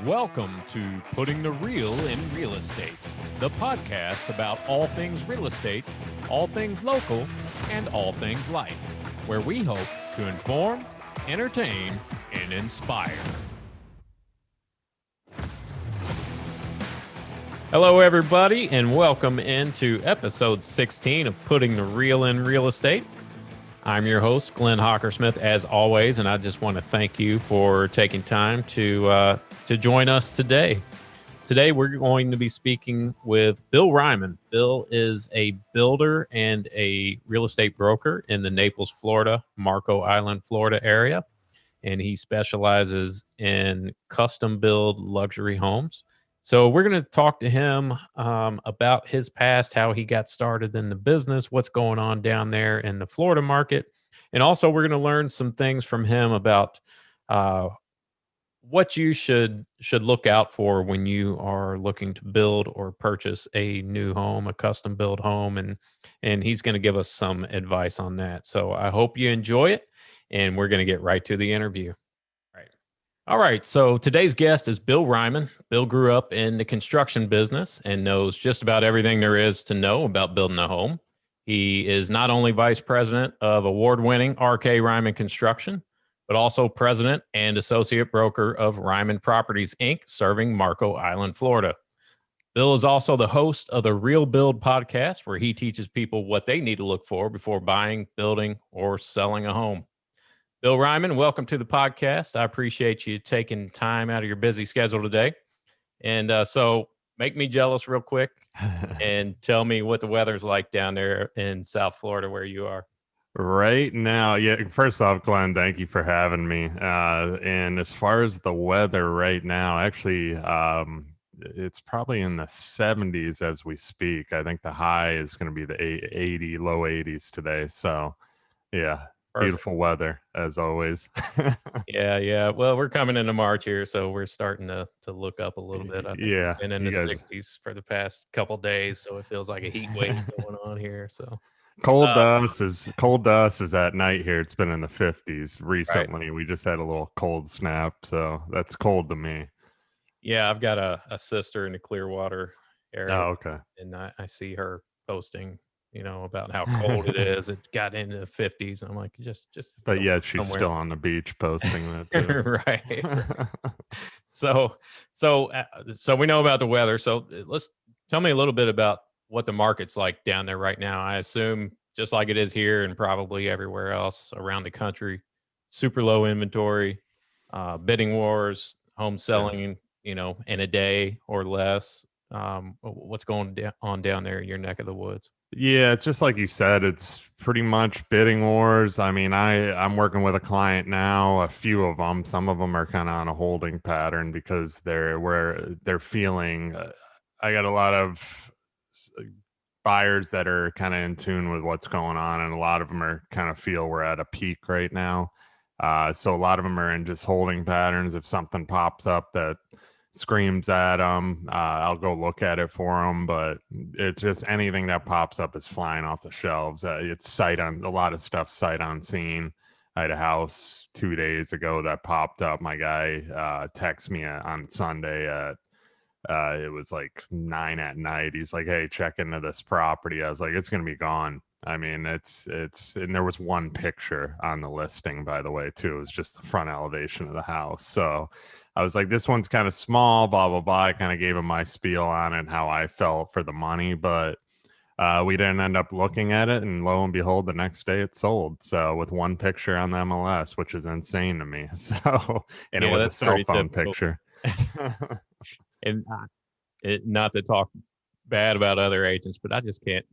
Welcome to Putting the Real in Real Estate, the podcast about all things real estate, all things local, and all things life, where we hope to inform, entertain, and inspire. Hello, everybody, and welcome into episode 16 of Putting the Real in Real Estate. I'm your host, Glenn Hockersmith, as always, and I just want to thank you for taking time to join us today. Today, we're going to be speaking with Bill Reiman. Bill is a builder and a real estate broker in the Naples, Florida, Marco Island, Florida area, and he specializes in custom-build luxury homes. So we're going to talk to him about his past, how he got started in the business, what's going on down there in the Florida market. And also we're going to learn some things from him about what you should look out for when you are looking to build or purchase a new home, a custom build home. And he's going to give us some advice on that. So I hope you enjoy it. And we're going to get right to the interview. All right, so today's guest is Bill Reiman. Bill grew up in the construction business and knows just about everything there is to know about building a home. He is not only vice president of award-winning RK Reiman Construction, but also president and associate broker of Reiman Properties, Inc., serving Marco Island, Florida. Bill is also the host of the Real Build podcast, where he teaches people what they need to look for before buying, building, or selling a home. Bill Reiman, welcome to the podcast. I appreciate you taking time out of your busy schedule today. And so make me jealous real quick and tell me what the weather's like down there in South Florida where you are. Right now, yeah, first off, Glenn, thank you for having me. And as far as the weather right now, actually, it's probably in the 70s as we speak. I think the high is going to be the 80, low 80s today. So, yeah. Perfect. Beautiful weather as always. Yeah. Well, we're coming into March here, so we're starting to look up a little bit. I think yeah, we've been in the 60s for the past couple days, so it feels like a heat wave going on here. So cold dust is at night here. It's been in the 50s recently. Right. We just had a little cold snap, so that's cold to me. Yeah, I've got a sister in the Clearwater area. Oh, okay. And I see her posting, about how cold it is. It got into the 50s. I'm like, just. But yeah, she's still on the beach posting that too. Right. So we know about the weather. So let's tell me a little bit about what the market's like down there right now. I assume just like it is here and probably everywhere else around the country, super low inventory, bidding wars, home selling, in a day or less. What's going on down there in your neck of the woods? Yeah, it's just like you said, it's pretty much bidding wars. I mean, I'm working with a client now, a few of them. Some of them are kind of on a holding pattern because they're feeling, I got a lot of buyers that are kind of in tune with what's going on, and a lot of them are kind of feel we're at a peak right now. So a lot of them are in just holding patterns. If something pops up that screams at them, I'll go look at it for them, but it's just anything that pops up is flying off the shelves. It's sight unseen. I had a house 2 days ago that popped up. My guy texted me on Sunday at it was like 9 at night. He's like, hey, check into this property. I was like, it's gonna be gone. I mean, it's and there was one picture on the listing, by the way, too. It was just the front elevation of the house. So I was like, this one's kind of small, blah, blah, blah. I kind of gave him my spiel on it and how I felt for the money, but we didn't end up looking at it. And lo and behold, the next day it sold. So with one picture on the MLS, which is insane to me. So, and it was a cell phone picture. And not to talk bad about other agents, but I just can't.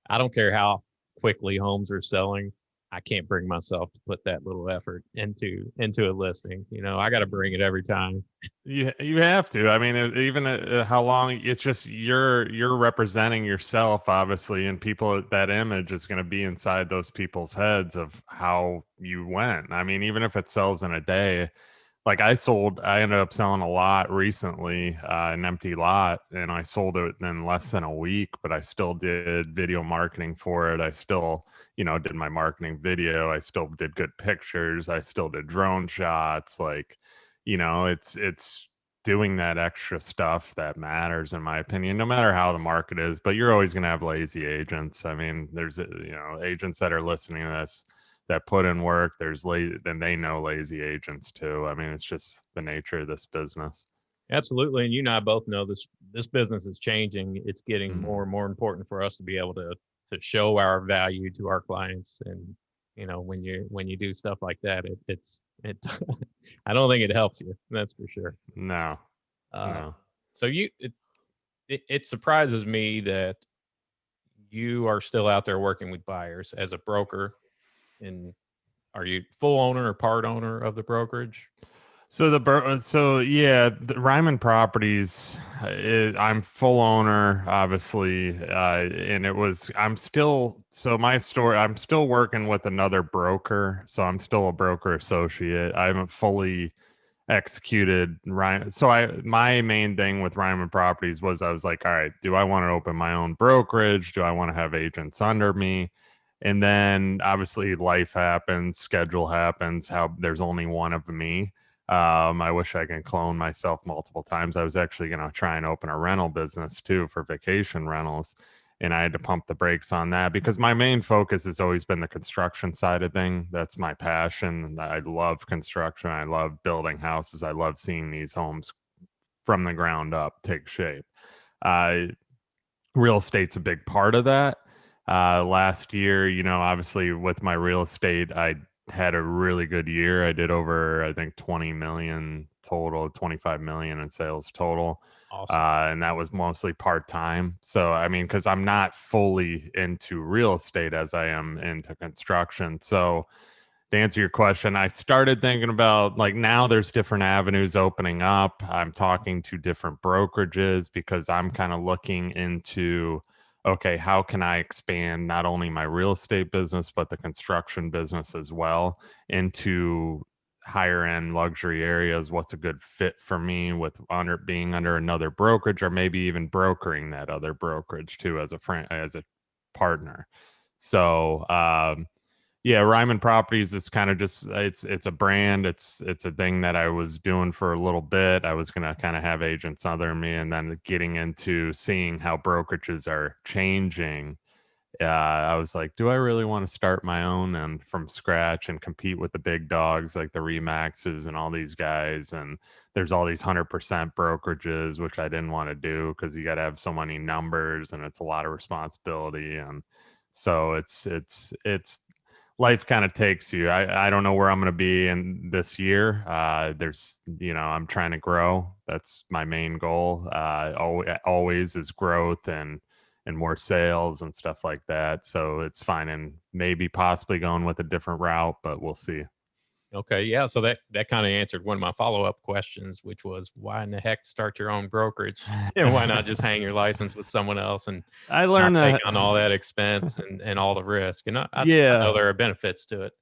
I don't care how quickly homes are selling. I can't bring myself to put that little effort into a listing. I got to bring it every time. You have to. I mean, even how long it's just you're representing yourself, obviously, and people that image is going to be inside those people's heads of how you went. I mean, even if it sells in a day, like I ended up selling a lot recently, an empty lot, and I sold it in less than a week, but I still did video marketing for it. I still, did my marketing video. I still did good pictures. I still did drone shots. Like, it's doing that extra stuff that matters, in my opinion, no matter how the market is. But you're always going to have lazy agents. I mean, there's, agents that are listening to this that put in work. There's lazy, then they know lazy agents too. I mean, it's just the nature of this business. Absolutely, and you and I both know this business is changing. It's getting Mm. more and more important for us to be able to show our value to our clients. And when you do stuff like that, it I don't think it helps you. That's for sure. No, Uh, no. so it surprises me that you are still out there working with buyers as a broker. And are you full owner or part owner of the brokerage? So yeah, the Ryman Properties. I'm full owner, obviously, and I'm still. So my story. I'm still working with another broker, so I'm still a broker associate. I haven't fully executed Ryan. So my main thing with Ryman Properties was I was like, all right, do I want to open my own brokerage? Do I want to have agents under me? And then obviously life happens, schedule happens, how there's only one of me. I wish I could clone myself multiple times. I was actually going to try and open a rental business too for vacation rentals. And I had to pump the brakes on that because my main focus has always been the construction side of thing. That's my passion. I love construction. I love building houses. I love seeing these homes from the ground up take shape. Uh, Real estate's a big part of that. Last year, obviously with my real estate, I had a really good year. I did over, I think, 20 million total, 25 million in sales total. Awesome. And that was mostly part time. So, I mean, because I'm not fully into real estate as I am into construction. So, to answer your question, I started thinking about like now there's different avenues opening up. I'm talking to different brokerages because I'm kind of looking into okay, how can I expand not only my real estate business but the construction business as well into higher end luxury areas? What's a good fit for me with under being under another brokerage or maybe even brokering that other brokerage too as a friend as a partner. So yeah, Ryman Properties is kind of just it's a brand. It's a thing that I was doing for a little bit. I was gonna kind of have agents under me, and then getting into seeing how brokerages are changing. I was like, do I really want to start my own and from scratch and compete with the big dogs like the Remaxes and all these guys? And there's all these 100% brokerages, which I didn't want to do because you got to have so many numbers and it's a lot of responsibility. And so it's life kind of takes you. I don't know where I'm going to be in this year. I'm trying to grow. That's my main goal. Always is growth and more sales and stuff like that. So it's fine and maybe possibly going with a different route, but we'll see. Okay, yeah. So that kind of answered one of my follow up questions, which was why in the heck start your own brokerage, and why not just hang your license with someone else and I not learned take that. on all that expense and all the risk. And I know Yeah. there are benefits to it.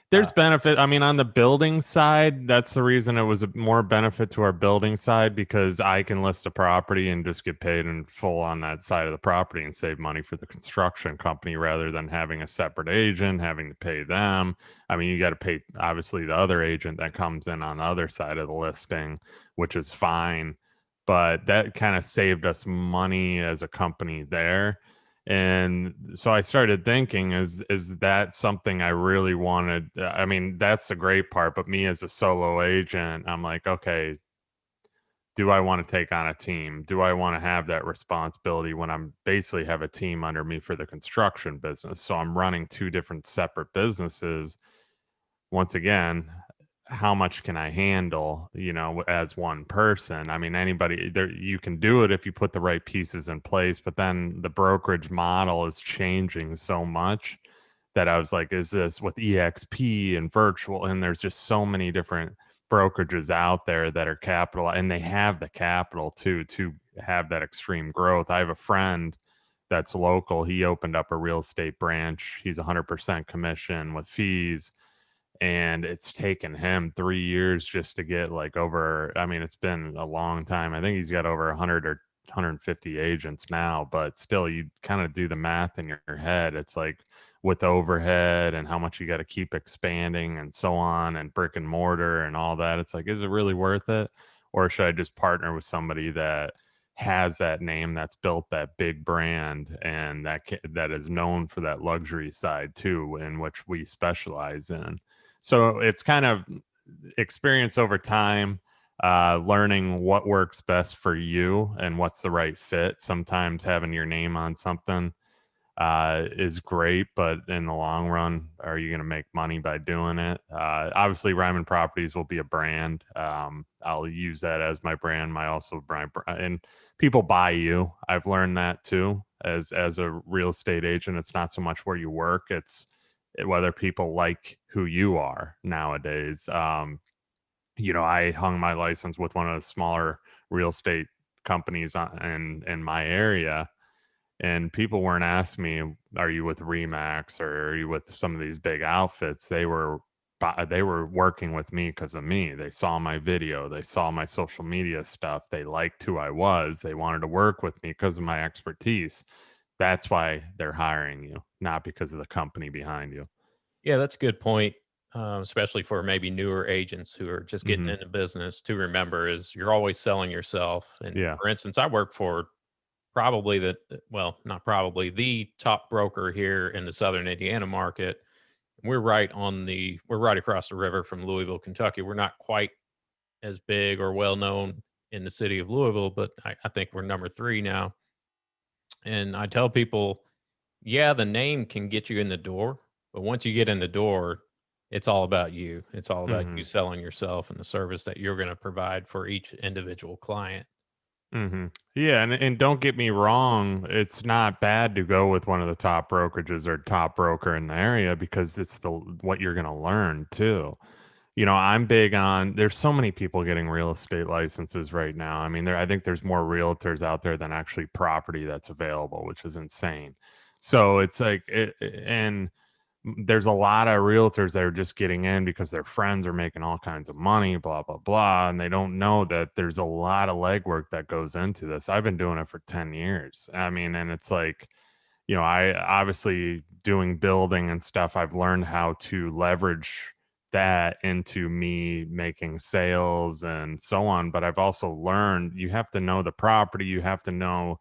Uh, There's benefit. I mean, on the building side, that's the reason it was a more benefit to our building side because I can list a property and just get paid in full on that side of the property and save money for the construction company rather than having a separate agent, having to pay them. I mean, you got to pay obviously the other agent that comes in on the other side of the listing, which is fine. But that kind of saved us money as a company there. And so I started thinking, is that something I really wanted? I mean, that's the great part. But me as a solo agent, I'm like, okay, do I want to take on a team? Do I want to have that responsibility when I'm basically have a team under me for the construction business? So I'm running two different separate businesses. Once again, how much can I handle, as one person? I mean, anybody there, you can do it if you put the right pieces in place, but then the brokerage model is changing so much that I was like, is this with EXP and virtual? And there's just so many different brokerages out there that are capital, and they have the capital too to have that extreme growth. I have a friend that's local. He opened up a real estate branch. He's 100% commission with fees, and it's taken him 3 years just to get like over, I mean, it's been a long time. I think he's got over 100 or 150 agents now, but still you kind of do the math in your head. It's like with overhead and how much you got to keep expanding and so on, and brick and mortar and all that. It's like, is it really worth it? Or should I just partner with somebody that has that name, that's built that big brand, and that is known for that luxury side too, in which we specialize in? So it's kind of experience over time, learning what works best for you and what's the right fit. Sometimes having your name on something is great, but in the long run, are you going to make money by doing it? Obviously, Reiman Properties will be a brand. I'll use that as my brand. My also brand, and people buy you. I've learned that too. As a real estate agent, it's not so much where you work; it's whether people like who you are nowadays. I hung my license with one of the smaller real estate companies in my area, and people weren't asking me, "Are you with Remax or are you with some of these big outfits?" They were working with me because of me. They saw my video, they saw my social media stuff, they liked who I was, they wanted to work with me because of my expertise. That's why they're hiring you, not because of the company behind you. Yeah, that's a good point, especially for maybe newer agents who are just getting Hmm. into business. To remember is you're always selling yourself. And Yeah. for instance, I work for probably well, not probably the top broker here in the Southern Indiana market. We're right across the river from Louisville, Kentucky. We're not quite as big or well known in the city of Louisville, but I think we're number three now. And I tell people, yeah, the name can get you in the door, but once you get in the door, it's all about you. It's all about you Hmm. selling yourself and the service that you're going to provide for each individual client. Hmm. Yeah, and don't get me wrong, it's not bad to go with one of the top brokerages or top broker in the area, because it's the what you're going to learn too. I'm big on, there's so many people getting real estate licenses right now. I mean, I think there's more realtors out there than actually property that's available, which is insane. So it's like and there's a lot of realtors that are just getting in because their friends are making all kinds of money, blah, blah, blah. And they don't know that there's a lot of legwork that goes into this. I've been doing it for 10 years. I mean, and it's like, I obviously doing building and stuff, I've learned how to leverage that into me making sales and so on. But I've also learned you have to know the property, you have to know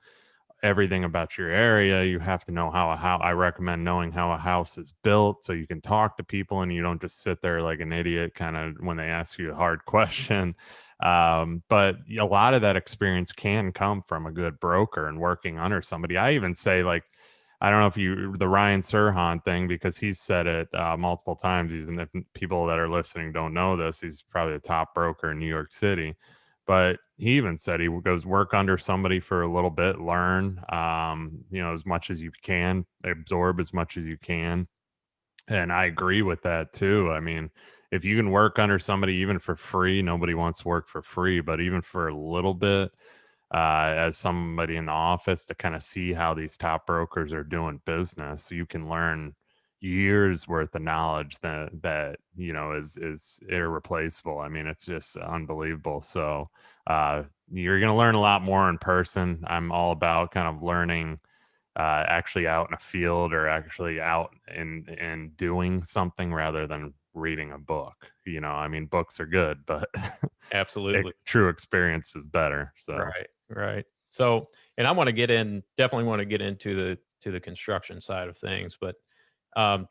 everything about your area. You have to know how I recommend knowing how a house is built so you can talk to people and you don't just sit there like an idiot kind of when they ask you a hard question. But a lot of that experience can come from a good broker and working under somebody. I even say, like, I don't know if the Ryan Serhan thing, because he's said it multiple times. And if people that are listening don't know this, he's probably the top broker in New York City. But he even said he goes work under somebody for a little bit, learn, as much as you can, absorb as much as you can. And I agree with that too. I mean, if you can work under somebody even for free, nobody wants to work for free, but even for a little bit, as somebody in the office to kind of see how these top brokers are doing business, so you can learn years worth of knowledge that is irreplaceable. I mean, it's just unbelievable. So you're going to learn a lot more in person. I'm all about kind of learning actually out in a field, or actually out and doing something, rather than reading a book. I mean, books are good, but Absolutely. true experience is better. So Right. Right. So, and I want to definitely want to get into the construction side of things, but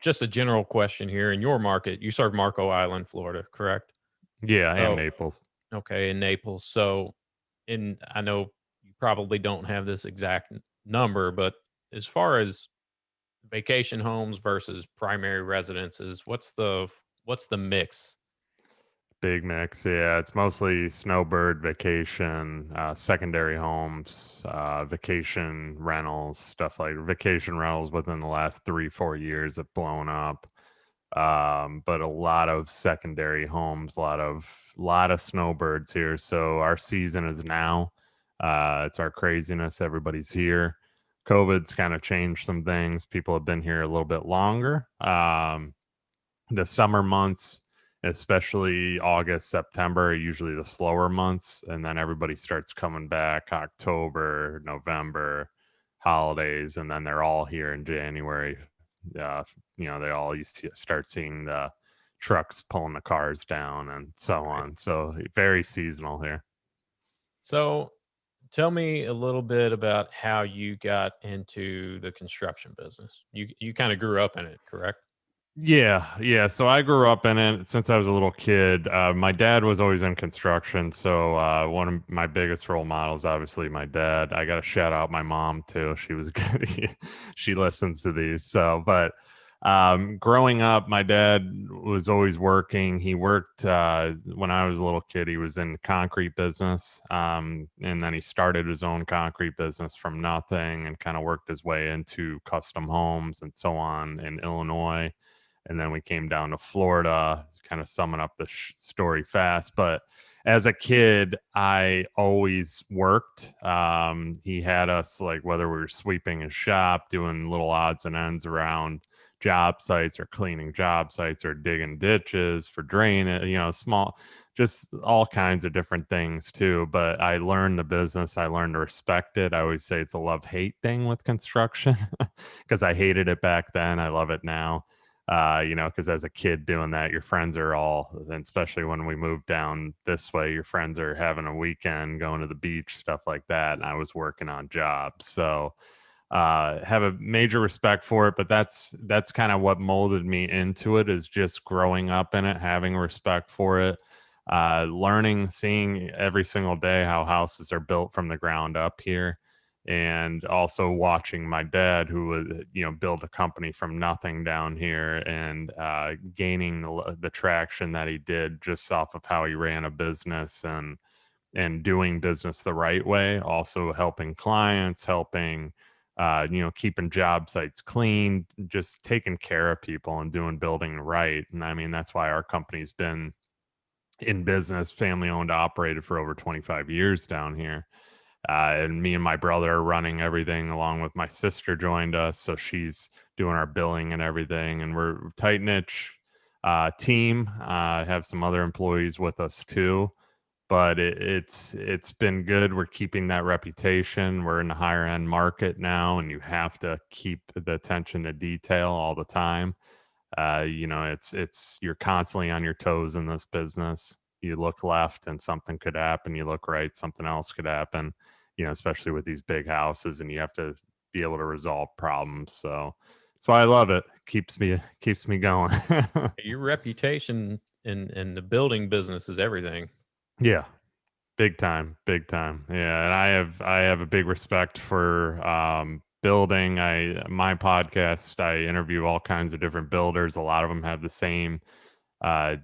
just a general question here. In your market, you serve Marco Island, Florida, correct? yeah, and So, Naples. okay, in Naples. So, I know you probably don't have this exact number, but as far as vacation homes versus primary residences, what's the mix? Big mix. Yeah, it's mostly snowbird vacation, secondary homes, vacation rentals, stuff like vacation rentals within the last 3, 4 years have blown up. But a lot of secondary homes, a lot of snowbirds here. So our season is now. It's our craziness. Everybody's here. COVID's kind of changed some things. People have been here a little bit longer. The summer months, especially August, September, are usually the slower months, and then everybody starts coming back October, November, holidays, and then they're all here in January. Uh, they all used to start seeing the trucks pulling the cars down and so Right. on. So very seasonal here. So tell me a little bit about how you got into the construction business. You kind of grew up in it, correct? Yeah, yeah. So I grew up in it since I was a little kid. My dad was always in construction, so one of my biggest role models, obviously, my dad. I got to shout out my mom too. She was a good. She listens to these. So, but growing up, my dad was always working. He worked when I was a little kid. He was in the concrete business, and then he started his own concrete business from nothing, and kind of worked his way into custom homes and so on in Illinois, and then we came down to Florida, kind of summing up the story fast. But as a kid, I always worked. He had us, like, whether we were sweeping his shop, doing little odds and ends around job sites, or cleaning job sites, or digging ditches for drainage, small, just all kinds of different things too. But I learned the business. I learned to respect it. I always say it's a love-hate thing with construction because I hated it back then. I love it now. Because as a kid doing that, your friends are all, and especially when we moved down this way, your friends are having a weekend, going to the beach, stuff like that. And I was working on jobs. So have a major respect for it, but that's kind of what molded me into it, is just growing up in it, having respect for it, learning, seeing every single day how houses are built from the ground up here, and also watching my dad, who was, build a company from nothing down here, and gaining the traction that he did just off of how he ran a business, and doing business the right way, also helping clients, helping keeping job sites clean, just taking care of people and doing building right. And I mean, that's why our company's been in business, family owned, operated for over 25 years down here. And me and my brother are running everything, along with my sister joined us. So she's doing our billing and everything. And we're tight niche team. Have some other employees with us too, but it's been good. We're keeping that reputation. We're in the higher end market now, and you have to keep the attention to detail all the time. It's you're constantly on your toes in this business. You look left and something could happen. You look right, something else could happen. Especially with these big houses, and you have to be able to resolve problems. So that's why I love it. Keeps me going. Your reputation in the building business is everything. Yeah, big time, big time. Yeah, and I have a big respect for building. My podcast, I interview all kinds of different builders. A lot of them have the same uh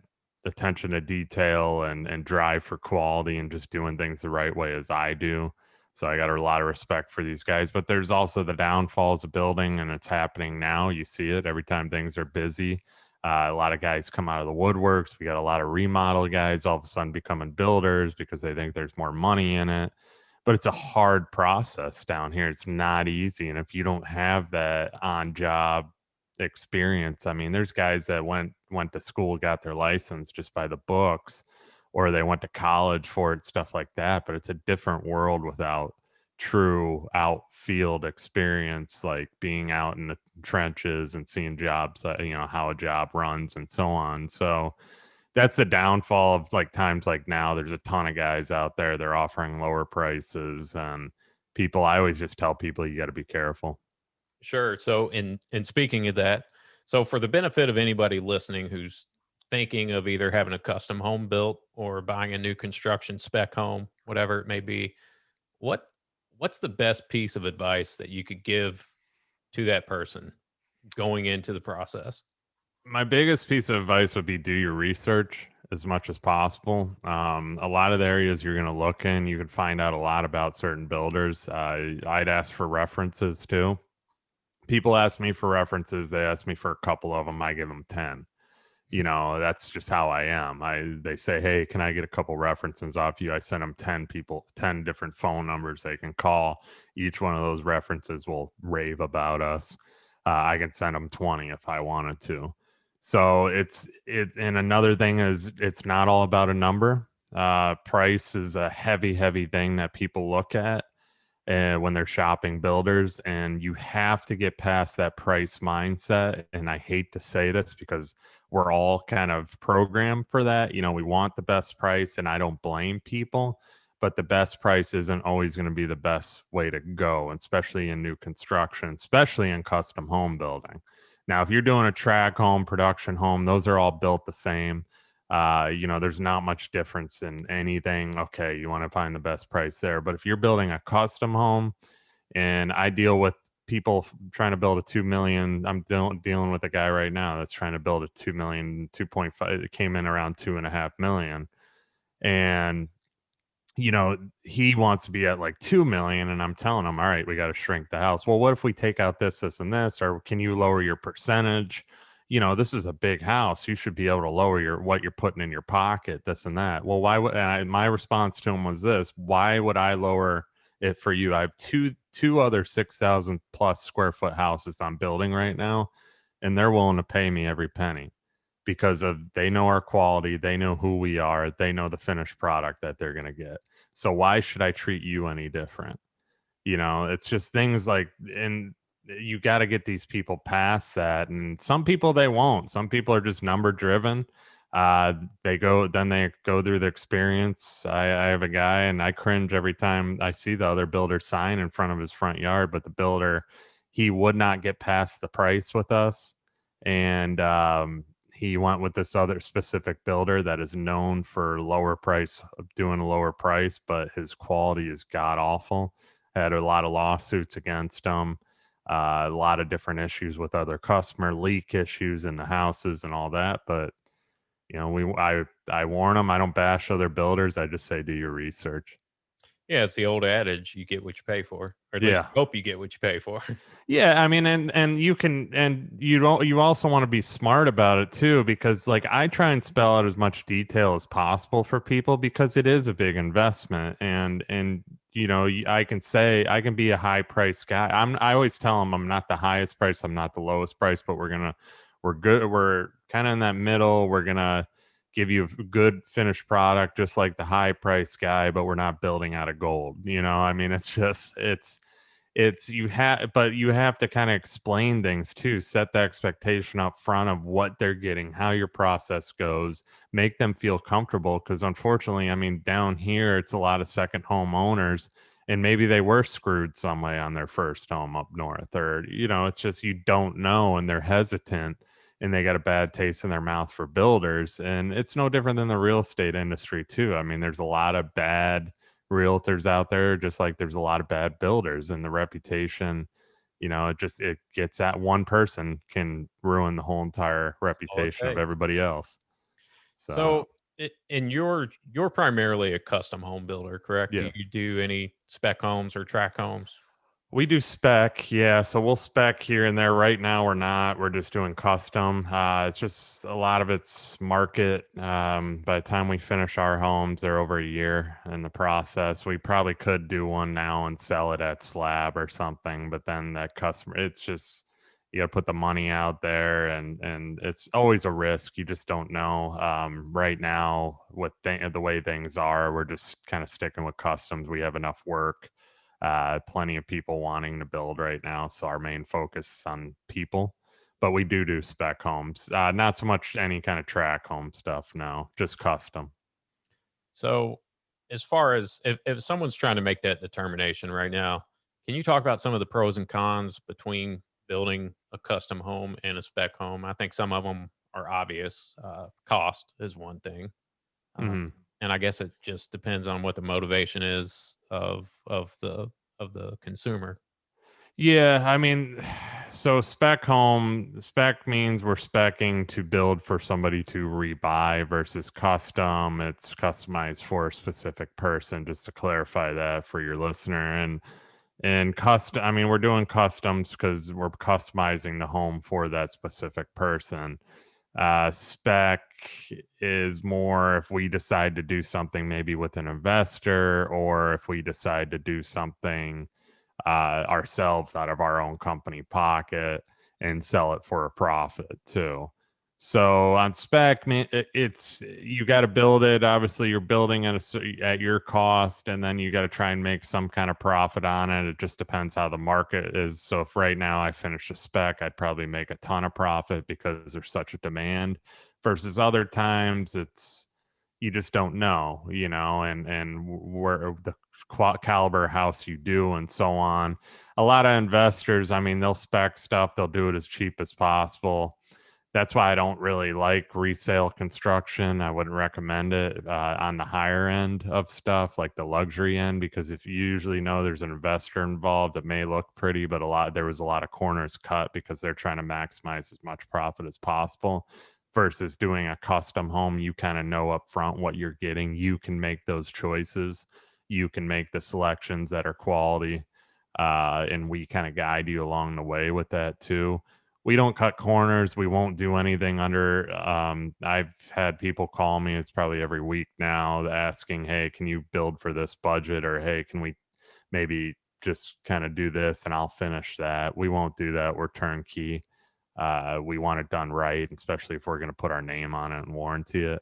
attention to detail and drive for quality and just doing things the right way as I do. So I got a lot of respect for these guys, but there's also the downfalls of building, and it's happening now. You see it every time things are busy. A lot of guys come out of the woodworks. We got a lot of remodel guys all of a sudden becoming builders because they think there's more money in it. But it's a hard process down here. It's not easy. And if you don't have that on job experience, I mean, there's guys that went to school, got their license just by the books, or they went to college for it, stuff like that. But it's a different world without true outfield experience, like being out in the trenches and seeing jobs, how a job runs and so on. So that's the downfall of, like, times like now. There's a ton of guys out there, they're offering lower prices, and I always just tell people, you got to be careful. Sure. So in speaking of that, so for the benefit of anybody listening who's thinking of either having a custom home built or buying a new construction spec home, whatever it may be, what what's the best piece of advice that you could give to that person going into the process? My biggest piece of advice would be, do your research. as much as possible. A lot of the areas you're going to look in, you can find out a lot about certain builders. I'd ask for references too. People ask me for references. They ask me for a couple of them. I give them 10. That's just how I am. They say, hey, can I get a couple references off you? I send them 10 people, 10 different phone numbers they can call. Each one of those references will rave about us. I can send them 20 if I wanted to. So and another thing is, it's not all about a number. Price is a heavy thing that people look at when they're shopping builders, and you have to get past that price mindset. And I hate to say this because we're all kind of programmed for that. We want the best price, and I don't blame people, but the best price isn't always going to be the best way to go, especially in new construction, especially in custom home building. Now, if you're doing a track home, production home, those are all built the same. There's not much difference in anything. Okay, you want to find the best price there. But if you're building a custom home, and I deal with people trying to build a 2 million, I'm dealing with a guy right now that's trying to build a 2 million, 2.5, it came in around 2.5 million. And he wants to be at like 2 million, and I'm telling him, all right, we got to shrink the house. Well, what if we take out this and this, or can you lower your percentage? This is a big house. You should be able to lower what you're putting in your pocket, this and that. Well, why would my response to him was this: why would I lower it for you? I have two other 6,000 plus square foot houses I'm building right now, and they're willing to pay me every penny because they know our quality, they know who we are, they know the finished product that they're going to get. So why should I treat you any different? It's just things like, and you got to get these people past that. And some people, they won't. Some people are just number driven. They go through the experience. I have a guy, and I cringe every time I see the other builder sign in front of his front yard, but the builder, he would not get past the price with us. And he went with this other specific builder that is known for doing a lower price, but his quality is god awful. Had a lot of lawsuits against him, a lot of different issues with other customer leak issues in the houses and all that. But I warn them. I don't bash other builders. I just say do your research. Yeah, it's the old adage, you get what you pay for, or at least Yeah. you hope you get what you pay for. Yeah, I mean, and you can, and you also want to be smart about it too, because like I try and spell out as much detail as possible for people because it is a big investment. And I can be a high price guy. I always tell them I'm not the highest price, I'm not the lowest price, but we're good, we're kind of in that middle. We're gonna give you a good finished product, just like the high price guy, but we're not building out of gold. I mean, but you have to kind of explain things too, set the expectation up front of what they're getting, how your process goes, make them feel comfortable, because unfortunately, I mean, down here it's a lot of second home owners, and maybe they were screwed some way on their first home up north, or it's just, you don't know, and they're hesitant, and they got a bad taste in their mouth for builders. And it's no different than the real estate industry too. I mean, there's a lot of bad realtors out there, just like there's a lot of bad builders, and the reputation, it gets at one person can ruin the whole entire All it reputation of takes. everybody else. So So, and you're primarily a custom home builder, correct? Do yeah. you do any spec homes or track homes? We do spec, yeah. So we'll spec here and there. Right now, we're not. We're just doing custom. It's just a lot of it's market. By the time we finish our homes, they're over a year in the process. We probably could do one now and sell it at slab or something, but then that customer, it's just, you got to put the money out there, and it's always a risk. You just don't know. Right now, with the way things are, we're just kind of sticking with customs. We have enough work, plenty of people wanting to build right now, so our main focus is on people. But we do spec homes, not so much any kind of track home stuff. No, just custom. So, as far as if someone's trying to make that determination right now, can you talk about some of the pros and cons between building a custom home and a spec home? I think some of them are obvious. Cost is one thing, uh, Hmm. and I guess it just depends on what the motivation is of the consumer. Yeah, I mean, So spec means we're specing to build for somebody to rebuy versus custom. It's customized for a specific person, just to clarify that for your listener. And custom, I mean, we're doing customs because we're customizing the home for that specific person. Spec is more if we decide to do something maybe with an investor, or if we decide to do something ourselves out of our own company pocket and sell it for a profit too. So on spec, it's you got to build it. Obviously, you're building at your cost, and then you got to try and make some kind of profit on it. It just depends how the market is. So if right now I finish a spec, I'd probably make a ton of profit because there's such a demand. Versus other times, it's you just don't know, and where the caliber house you do and so on. A lot of investors, I mean, they'll spec stuff, they'll do it as cheap as possible. That's why I don't really like resale construction. I wouldn't recommend it on the higher end of stuff, like the luxury end, because if you usually know there's an investor involved, it may look pretty, but there was a lot of corners cut because they're trying to maximize as much profit as possible. Versus doing a custom home, you kind of know up front what you're getting. You can make those choices. You can make the selections that are quality, and we kind of guide you along the way with that too. We don't cut corners. We won't do anything under. I've had people call me. It's probably every week now, asking, "Hey, can you build for this budget?" Or, "Hey, can we maybe just kind of do this and I'll finish that?" We won't do that. We're turnkey. We want it done right, especially if we're going to put our name on it and warranty it.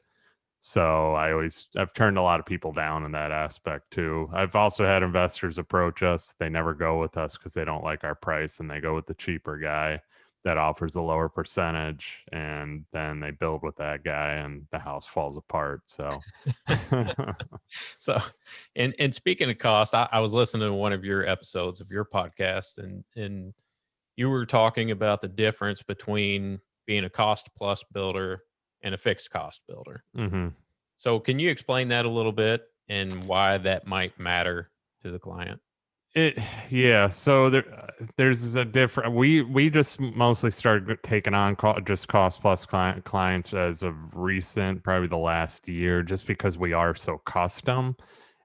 So I've turned a lot of people down in that aspect too. I've also had investors approach us. They never go with us because they don't like our price, and they go with the cheaper guy that offers a lower percentage, and then they build with that guy and the house falls apart. So So, and speaking of cost, I was listening to one of your episodes of your podcast, and you were talking about the difference between being a cost plus builder and a fixed cost builder. mhm. So, can you explain that a little bit and why that might matter to the client? It yeah, so there's a different we just mostly started taking on just cost plus clients as of recent, probably the last year, just because we are so custom.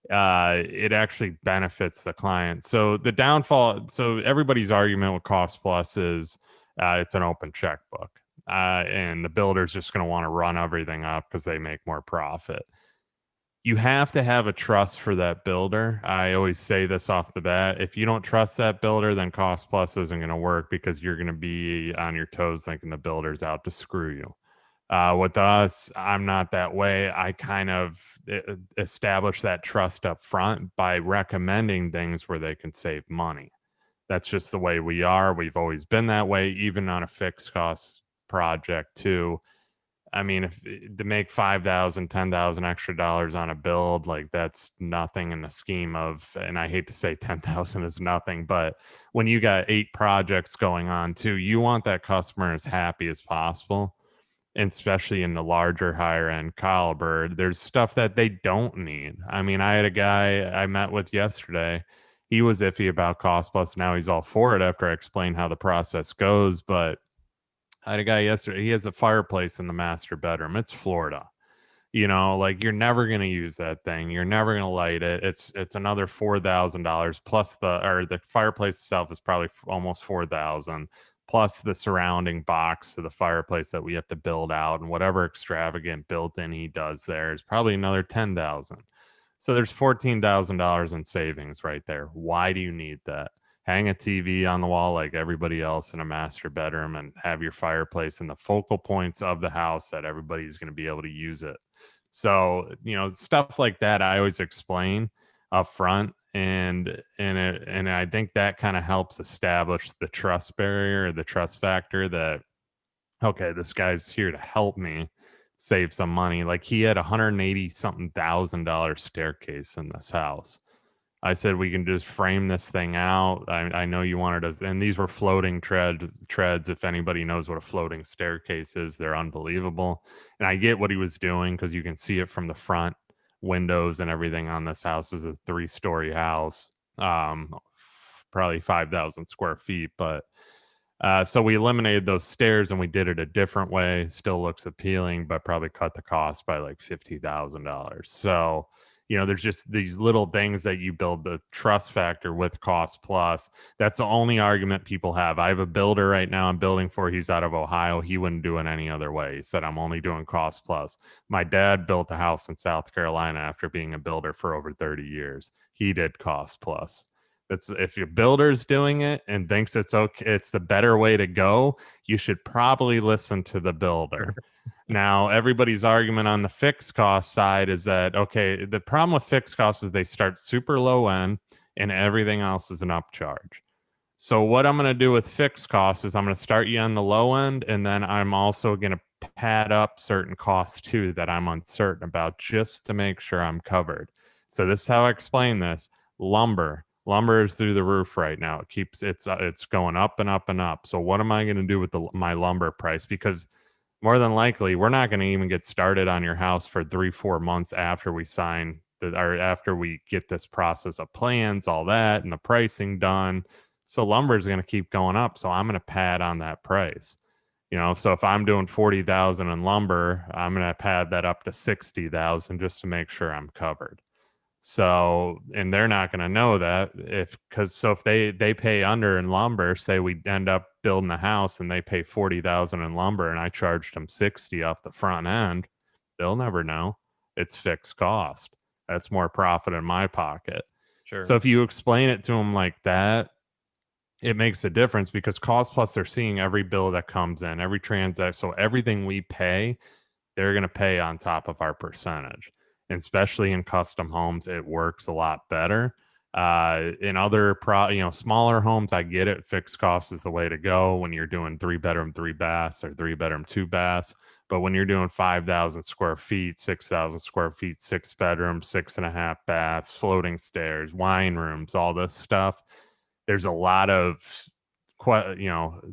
It actually benefits the client. So the downfall, so everybody's argument with cost plus is it's an open checkbook, and the builder's just going to want to run everything up because they make more profit. You have to have a trust for that builder. I always say this off the bat. If you don't trust that builder, then cost plus isn't going to work because you're going to be on your toes thinking the builder's out to screw you. With us, I'm not that way. I kind of establish that trust up front by recommending things where they can save money. That's just the way we are. We've always been that way, even on a fixed cost project too. I mean, if to make 5,000, 10,000 extra dollars on a build, like that's nothing in the scheme of, and I hate to say 10,000 is nothing, but when you got 8 projects going on too, you want that customer as happy as possible. And especially in the larger, higher end caliber, there's stuff that they don't need. I mean, I had a guy I met with yesterday. He was iffy about cost plus. Now he's all for it after I explained how the process goes. But I had a guy yesterday. He has a fireplace in the master bedroom. It's Florida. Like you're never gonna use that thing. You're never gonna light it. It's another $4,000 plus the fireplace itself is probably almost 4,000 plus the surrounding box to the fireplace that we have to build out, and whatever extravagant built-in he does there is probably another 10,000. So there's $14,000 in savings right there. Why do you need that? Hang a TV on the wall like everybody else in a master bedroom and have your fireplace in the focal points of the house that everybody's going to be able to use it. So, stuff like that I always explain up front, and I think that kind of helps establish the trust barrier, the trust factor that okay, this guy's here to help me save some money. Like he had 180 something $1,000 staircase in this house. I said we can just frame this thing out. I know you wanted us, and these were floating treads. If anybody knows what a floating staircase is, they're unbelievable. And I get what he was doing because you can see it from the front windows and everything on this house. Is a 3-story house, probably 5,000 square feet. But So we eliminated those stairs and we did it a different way. Still looks appealing, but probably cut the cost by like $50,000. So, there's just these little things that you build the trust factor with cost plus. That's the only argument people have. I have a builder right now I'm building for. He's out of Ohio. He wouldn't do it any other way. He said, I'm only doing cost plus. My dad built a house in South Carolina after being a builder for over 30 years. He did cost plus. That's if your builder's doing it and thinks it's okay, it's the better way to go, you should probably listen to the builder. Now, everybody's argument on the fixed cost side is that, okay, the problem with fixed costs is they start super low end and everything else is an upcharge. So what I'm going to do with fixed costs is I'm going to start you on the low end, and then I'm also going to pad up certain costs too that I'm uncertain about just to make sure I'm covered. So this is how I explain this. Lumber is through the roof right now. It's going up and up and up. So what am I going to do with my lumber price? Because more than likely, we're not going to even get started on your house for 3-4 months after we sign or after we get this process of plans, all that, and the pricing done. So lumber is going to keep going up. So I'm going to pad on that price. So if I'm doing 40,000 in lumber, I'm going to pad that up to 60,000 just to make sure I'm covered. So, and they're not going to know that if they pay under in lumber, say we end up building a house and they pay 40,000 in lumber and I charged them 60 off the front end, they'll never know. It's fixed cost. That's more profit in my pocket. Sure. So if you explain it to them like that, it makes a difference because cost plus they're seeing every bill that comes in, every transaction. So everything we pay, they're going to pay on top of our percentage. And especially in custom homes, it works a lot better. In other smaller homes, I get it. Fixed cost is the way to go when you're doing 3-bedroom, 3 baths or 3-bedroom, 2 baths. But when you're doing 5,000 square feet, 6,000 square feet, 6 bedrooms, 6.5 baths, floating stairs, wine rooms, all this stuff, there's a lot of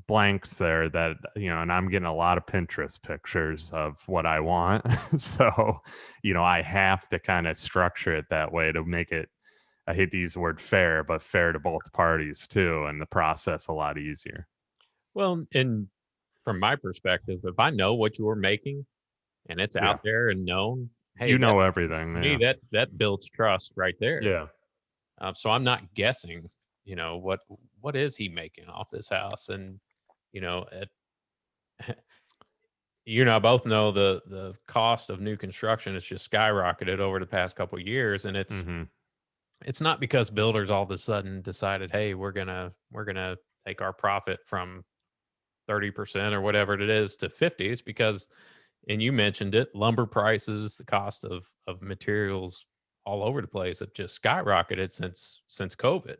blanks there that and I'm getting a lot of Pinterest pictures of what I want. So I have to kind of structure it that way to make it, I hate to use the word fair, but fair to both parties too, and the process a lot easier. Well, and from my perspective, if I know what you're making and it's Yeah, out there and known, hey, that everything. to me Yeah, that builds trust right there. yeah. So I'm not guessing, what is he making off this house, and at you and I both know the cost of new construction has just skyrocketed over the past couple of years, and Hmm. it's not because builders all of a sudden decided, hey, we're gonna take our profit from 30% or whatever it is to 50. It's because, and you mentioned it, lumber prices, the cost of materials all over the place have just skyrocketed since COVID.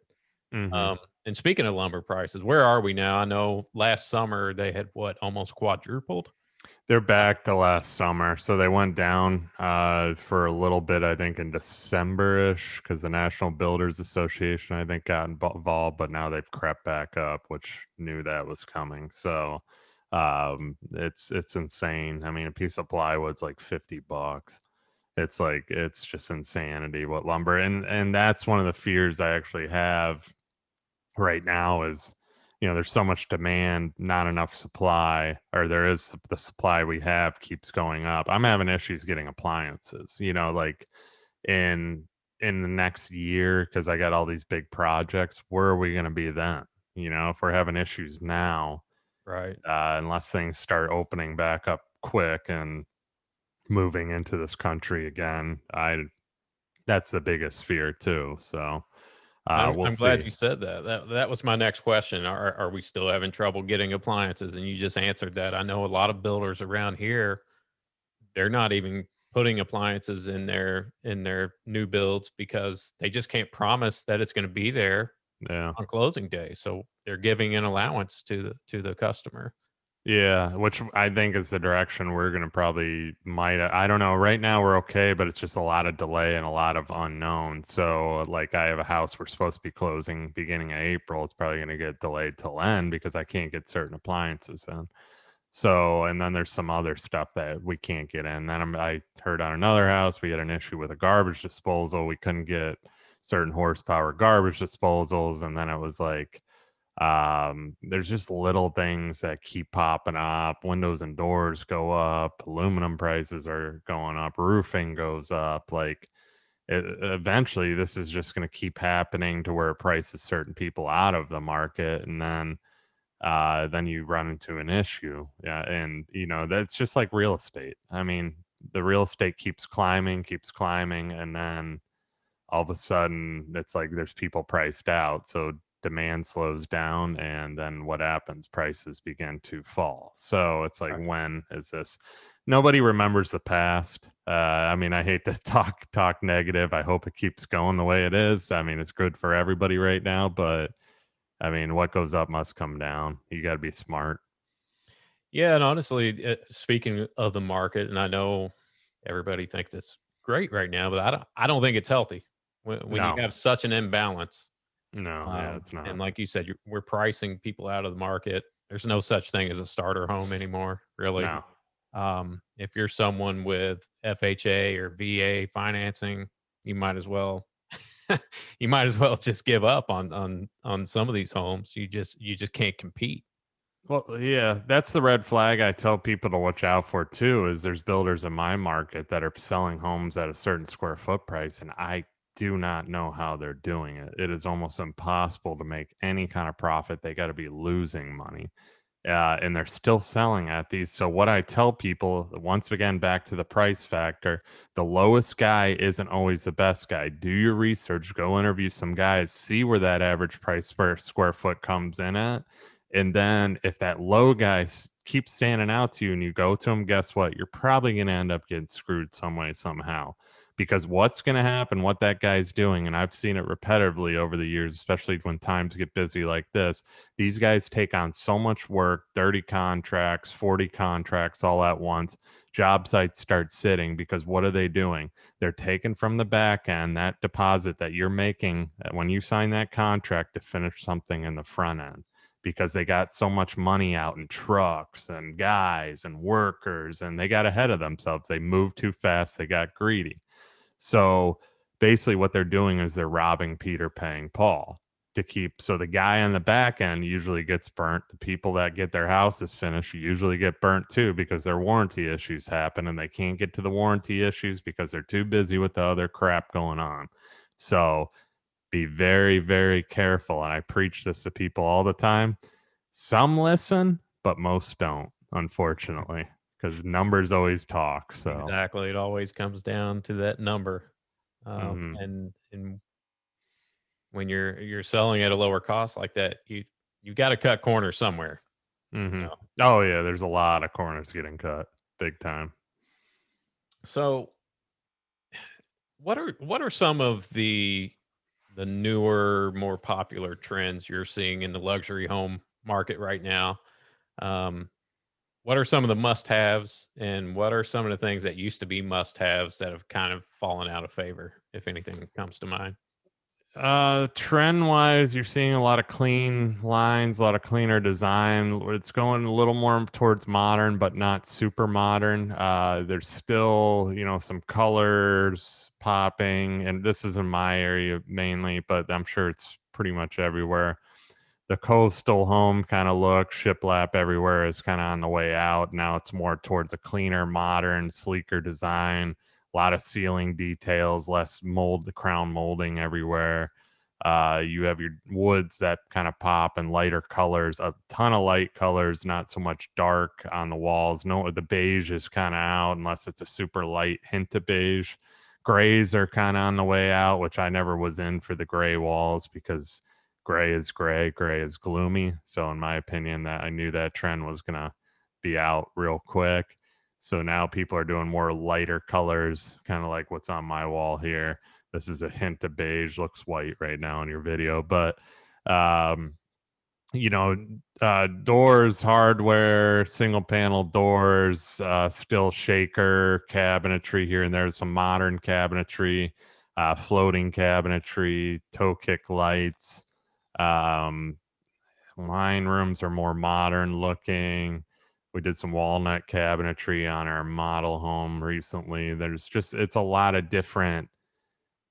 Hmm. Um, and speaking of lumber prices, where are we now? I know last summer they had almost quadrupled. They're Uh, back to last summer. So they went down for a little bit, I think, in December-ish, because the National Builders Association, I think, got involved, but now they've crept back up, which knew that was coming. So it's insane. I mean, a piece of plywood's like $50. It's just insanity what lumber, and that's one of the fears I actually have right now is there's so much demand, not enough supply, or there is the supply we have keeps going up. I'm having issues getting appliances, like in the next year, because I got all these big projects. Where are we going to be then? If we're having issues now, right. unless things start opening back up quick and moving into this country again, I that's the biggest fear too. So we'll I'm glad see. you said that. That was my next question. Are we still having trouble getting appliances? And you just answered that. I know a lot of builders around here, they're not even putting appliances in their new builds because they just can't promise that it's going to be there Yeah. on closing day. So they're giving an allowance to the customer. Yeah, which I think is the direction we're going to probably might. I don't know. Right now we're okay, but it's just a lot of delay and a lot of unknown. So, like, I have a house we're supposed to be closing beginning of April. It's probably going to get delayed till end because I can't get certain appliances in. So, and then there's some other stuff that we can't get in. I heard on another house we had an issue with a garbage disposal. We couldn't get certain horsepower garbage disposals, and then it was like There's just little things that keep popping up. Windows and doors go up, aluminum prices are going up, roofing goes up. Like eventually, this is just going to keep happening to where it prices certain people out of the market, and then you run into an issue. Yeah, and that's just like real estate. I mean, the real estate keeps climbing, and then all of a sudden it's like there's people priced out, so demand slows down, and then what happens? Prices begin to fall. So it's like, Right. when is this? Nobody remembers the past. I mean, I hate to talk negative. I hope it keeps going the way it is. I mean, it's good for everybody right now, but I mean, what goes up must come down. You got to be smart. Yeah, and honestly, speaking of the market, and I know everybody thinks it's great right now, but I don't think it's healthy when you No, have such an imbalance. no, yeah, it's And not. like you said, we're pricing people out of the market. There's no such thing as a starter home anymore, really. No. If you're someone with FHA or VA financing, you might as well you might as well just give up on some of these homes. You just can't compete. Well, yeah, that's the red flag I tell people to watch out for too. Is there's builders in my market that are selling homes at a certain square foot price, and I do not know how they're doing it. It is almost impossible to make any kind of profit. They got to be losing money, and they're still selling at these. So what I tell people, once again, back to the price factor, the lowest guy isn't always the best guy. Do your research, go interview some guys, see where that average price per square foot comes in at. And then if that low guy keeps standing out to you and you go to him, guess what? You're probably going to end up getting screwed some way, somehow. Because what's going to happen, what that guy's doing, and I've seen it repetitively over the years, especially when times get busy like this, these guys take on so much work, 30 contracts, 40 contracts all at once. Job sites start sitting because what are they doing? They're taking from the back end that deposit that you're making when you sign that contract to finish something in the front end, because they got so much money out in trucks and guys and workers, and they got ahead of themselves. They moved too fast. They got greedy. So basically, what they're doing is they're robbing Peter, paying Paul to keep. So the guy on the back end usually gets burnt. The people that get their houses finished usually get burnt too, because their warranty issues happen and they can't get to the warranty issues because they're too busy with the other crap going on. So be very, very careful. And I preach this to people all the time. Some listen, but most don't, unfortunately, because numbers always talk. So, Exactly. It always comes down to that number. mhm, And when you're selling at a lower cost like that, you got to cut corners somewhere. You mhm. know? Oh, yeah, there's a lot of corners getting cut, big time. So what are some of the newer, more popular trends you're seeing in the luxury home market right now? Um, what are some of the must-haves, and what are some of the things that used to be must-haves that have kind of fallen out of favor, if anything comes to mind? Trend wise, you're seeing a lot of clean lines, a lot of cleaner design. It's going a little more towards modern, but not super modern. There's still, some colors popping, and this is in my area mainly, but I'm sure it's pretty much everywhere. The coastal home kind of look, shiplap everywhere is kind of on the way out. Now it's more towards a cleaner, modern, sleeker design. A lot of ceiling details, less mold, the crown molding everywhere. You have your woods that kind of pop and lighter colors, a ton of light colors, not so much dark on the walls. No, the beige is kind of out unless it's a super light hint of beige. Grays are kind of on the way out, which I never was in for the gray walls, because gray is gloomy. So in my opinion, that I knew that trend was gonna be out real quick. So now people are doing more lighter colors, kind of like what's on my wall here. This is a hint of beige, looks white right now in your video, but um, you know, doors, hardware, single panel doors, still shaker cabinetry here and there, some modern cabinetry, floating cabinetry, toe kick lights. Um, Wine rooms are more modern looking. We did some walnut cabinetry on our model home recently. It's a lot of different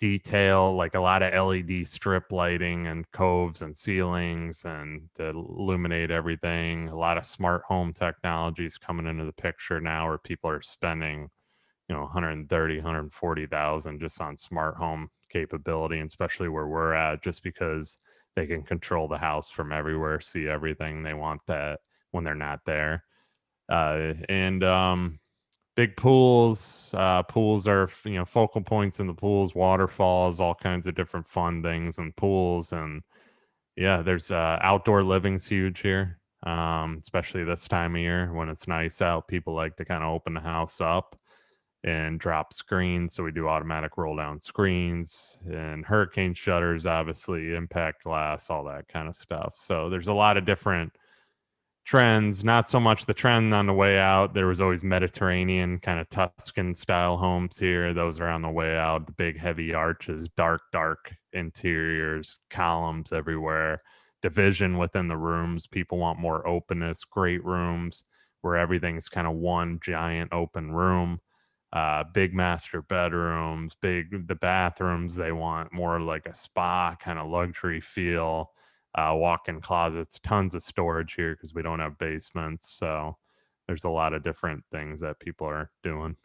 detail, like a lot of LED strip lighting and coves and ceilings and to illuminate everything. A lot of smart home technologies coming into the picture now where people are spending, 130, 140,000 just on smart home capability, and especially where we're at, just because they can control the house from everywhere, see everything. They want that when they're not there. And Big pools. Pools are, focal points in the pools, waterfalls, all kinds of different fun things and pools. And yeah, there's outdoor living's huge here, especially this time of year when it's nice out. People like to kind of open the house up and drop screens. So we do automatic roll down screens and hurricane shutters, obviously, impact glass, all that kind of stuff. So there's a lot of different trends. Not so much the trend on the way out. There was always Mediterranean kind of Tuscan style homes here. Those are on the way out. The big heavy arches, dark interiors, columns everywhere, division within the rooms. People want more openness, great rooms where everything's kind of one giant open room. Big master bedrooms, the bathrooms. They want more like a spa kind of luxury feel. Walk-in closets, tons of storage here because we don't have basements. So there's a lot of different things that people are doing.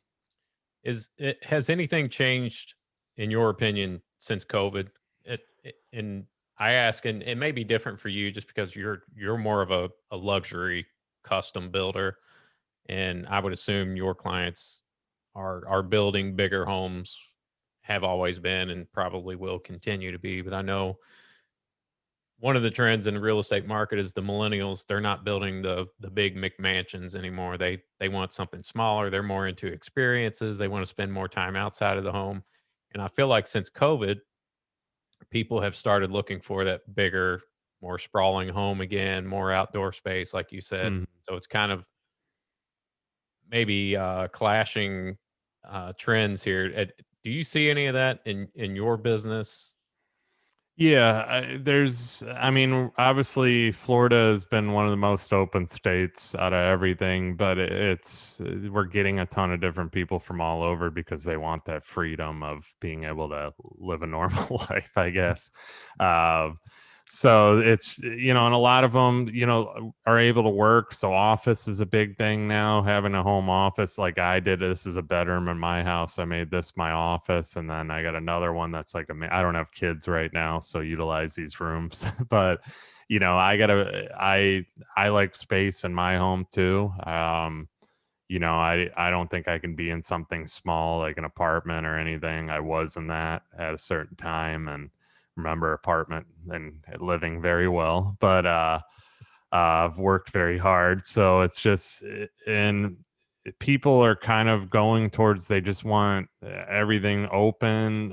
Has anything changed in your opinion since COVID? And I ask, and it may be different for you just because you're more of a luxury custom builder, and I would assume your clients are building bigger homes, have always been, and probably will continue to be. But I know one of the trends in the real estate market is the millennials. They're not building the big McMansions anymore. They want something smaller. They're more into experiences. They want to spend more time outside of the home. And I feel like since COVID, people have started looking for that bigger, more sprawling home again, more outdoor space, like you said. Mhm. So it's kind of maybe clashing trends here. Do you see any of that in your business? Yeah, I mean, obviously, Florida has been one of the most open states out of everything, but we're getting a ton of different people from all over because they want that freedom of being able to live a normal life, I guess. Uh, so it's, and a lot of them, are able to work. So office is a big thing now, having a home office like I did. This is a bedroom in my house. I made this my office. And then I got another one that's like, I don't have kids right now, so utilize these rooms. But, I like space in my home too. I don't think I can be in something small like an apartment or anything. I was in that at a certain time and remember apartment and living very well, but I've worked very hard. So it's just, and people are kind of going towards, they just want everything open,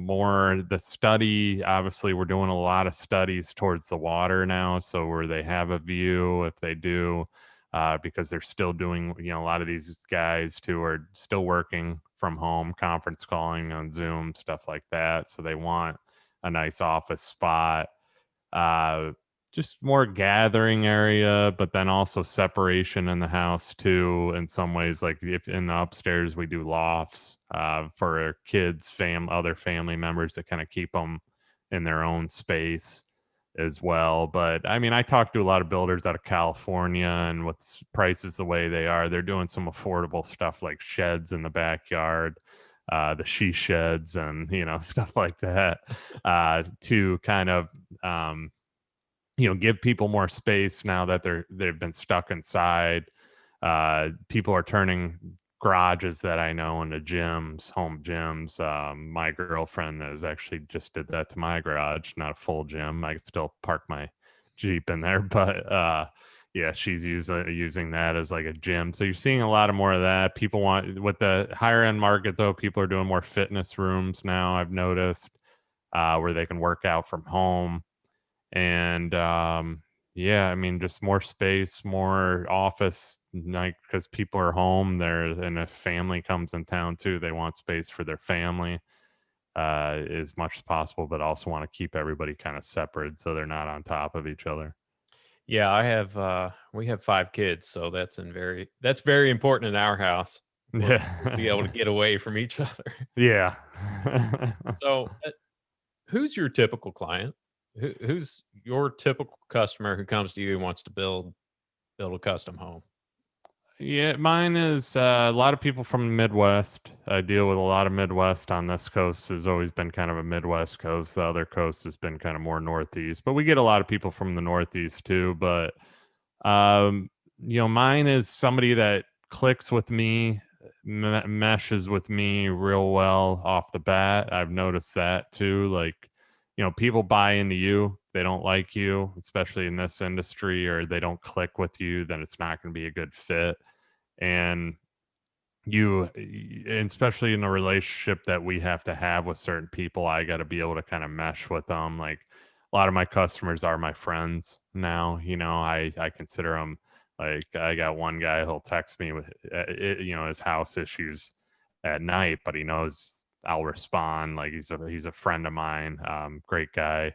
more the study. Obviously, we're doing a lot of studies towards the water now. So where they have a view, if they do, because they're still doing, a lot of these guys too are still working from home, conference calling on Zoom, stuff like that. So they want a nice office spot, uh, just more gathering area, but then also separation in the house too. In some ways, like if in the upstairs we do lofts for kids, other family members to kind of keep them in their own space as well. But I mean, I talked to a lot of builders out of California, and with prices the way they are, they're doing some affordable stuff like sheds in the backyard, the she sheds, and stuff like that, to kind of give people more space now that they've been stuck inside. People are turning garages that I know into gyms, home gyms. My girlfriend has actually just did that to my garage, not a full gym. I could still park my Jeep in there, but yeah, she's using that as like a gym. So you're seeing a lot of more of that. People want, with the higher end market though, people are doing more fitness rooms now. I've noticed, where they can work out from home. And yeah, I mean, just more space, more office, like because people are home there, and if family comes in town too, they want space for their family, as much as possible, but also want to keep everybody kind of separate so they're not on top of each other. Yeah, I have we have 5 kids, so that's very important in our house. We'll Yeah. be able to get away from each other. Yeah. So, who's your typical client? Who's your typical customer who comes to you and wants to build a custom home? Yeah, mine is a lot of people from the Midwest. I deal with a lot of Midwest on this coast. Has always been kind of a Midwest coast. The other coast has been kind of more Northeast, but we get a lot of people from the Northeast too. But um, mine is somebody that clicks with me, meshes with me real well off the bat. I've noticed that too. Like, people buy into you. They don't like you, especially in this industry, or they don't click with you, then it's not going to be a good fit. And and especially in a relationship that we have to have with certain people, I got to be able to kind of mesh with them. Like a lot of my customers are my friends now. I consider them, like, I got one guy who'll text me with his house issues at night, but he knows I'll respond. Like he's a friend of mine, great guy.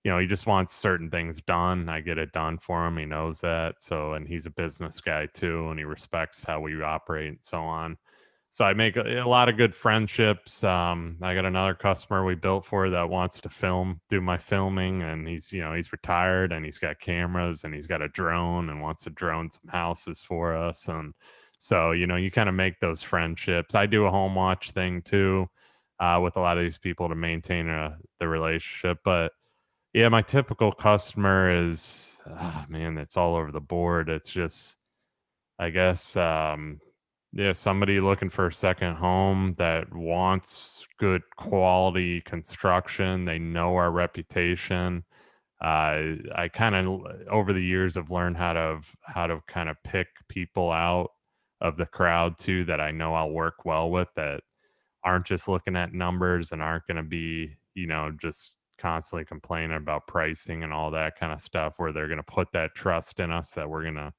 He just wants certain things done. I get it done for him. He knows that. So, and he's a business guy too, and he respects how we operate and so on. So I make a lot of good friendships. I got another customer we built for that wants to do my filming, and he's retired and he's got cameras and he's got a drone and wants to drone some houses for us. And so, you kind of make those friendships. I do a home watch thing too, with a lot of these people to maintain the relationship. But yeah, my typical customer is, man, it's all over the board. It's just, I guess, yeah, somebody looking for a second home that wants good quality construction. They know our reputation. I kind of over the years have learned how to kind of pick people out of the crowd too that I know I'll work well with, that aren't just looking at numbers and aren't going to be, just constantly complaining about pricing and all that kind of stuff, where they're going to put that trust in us that we're going to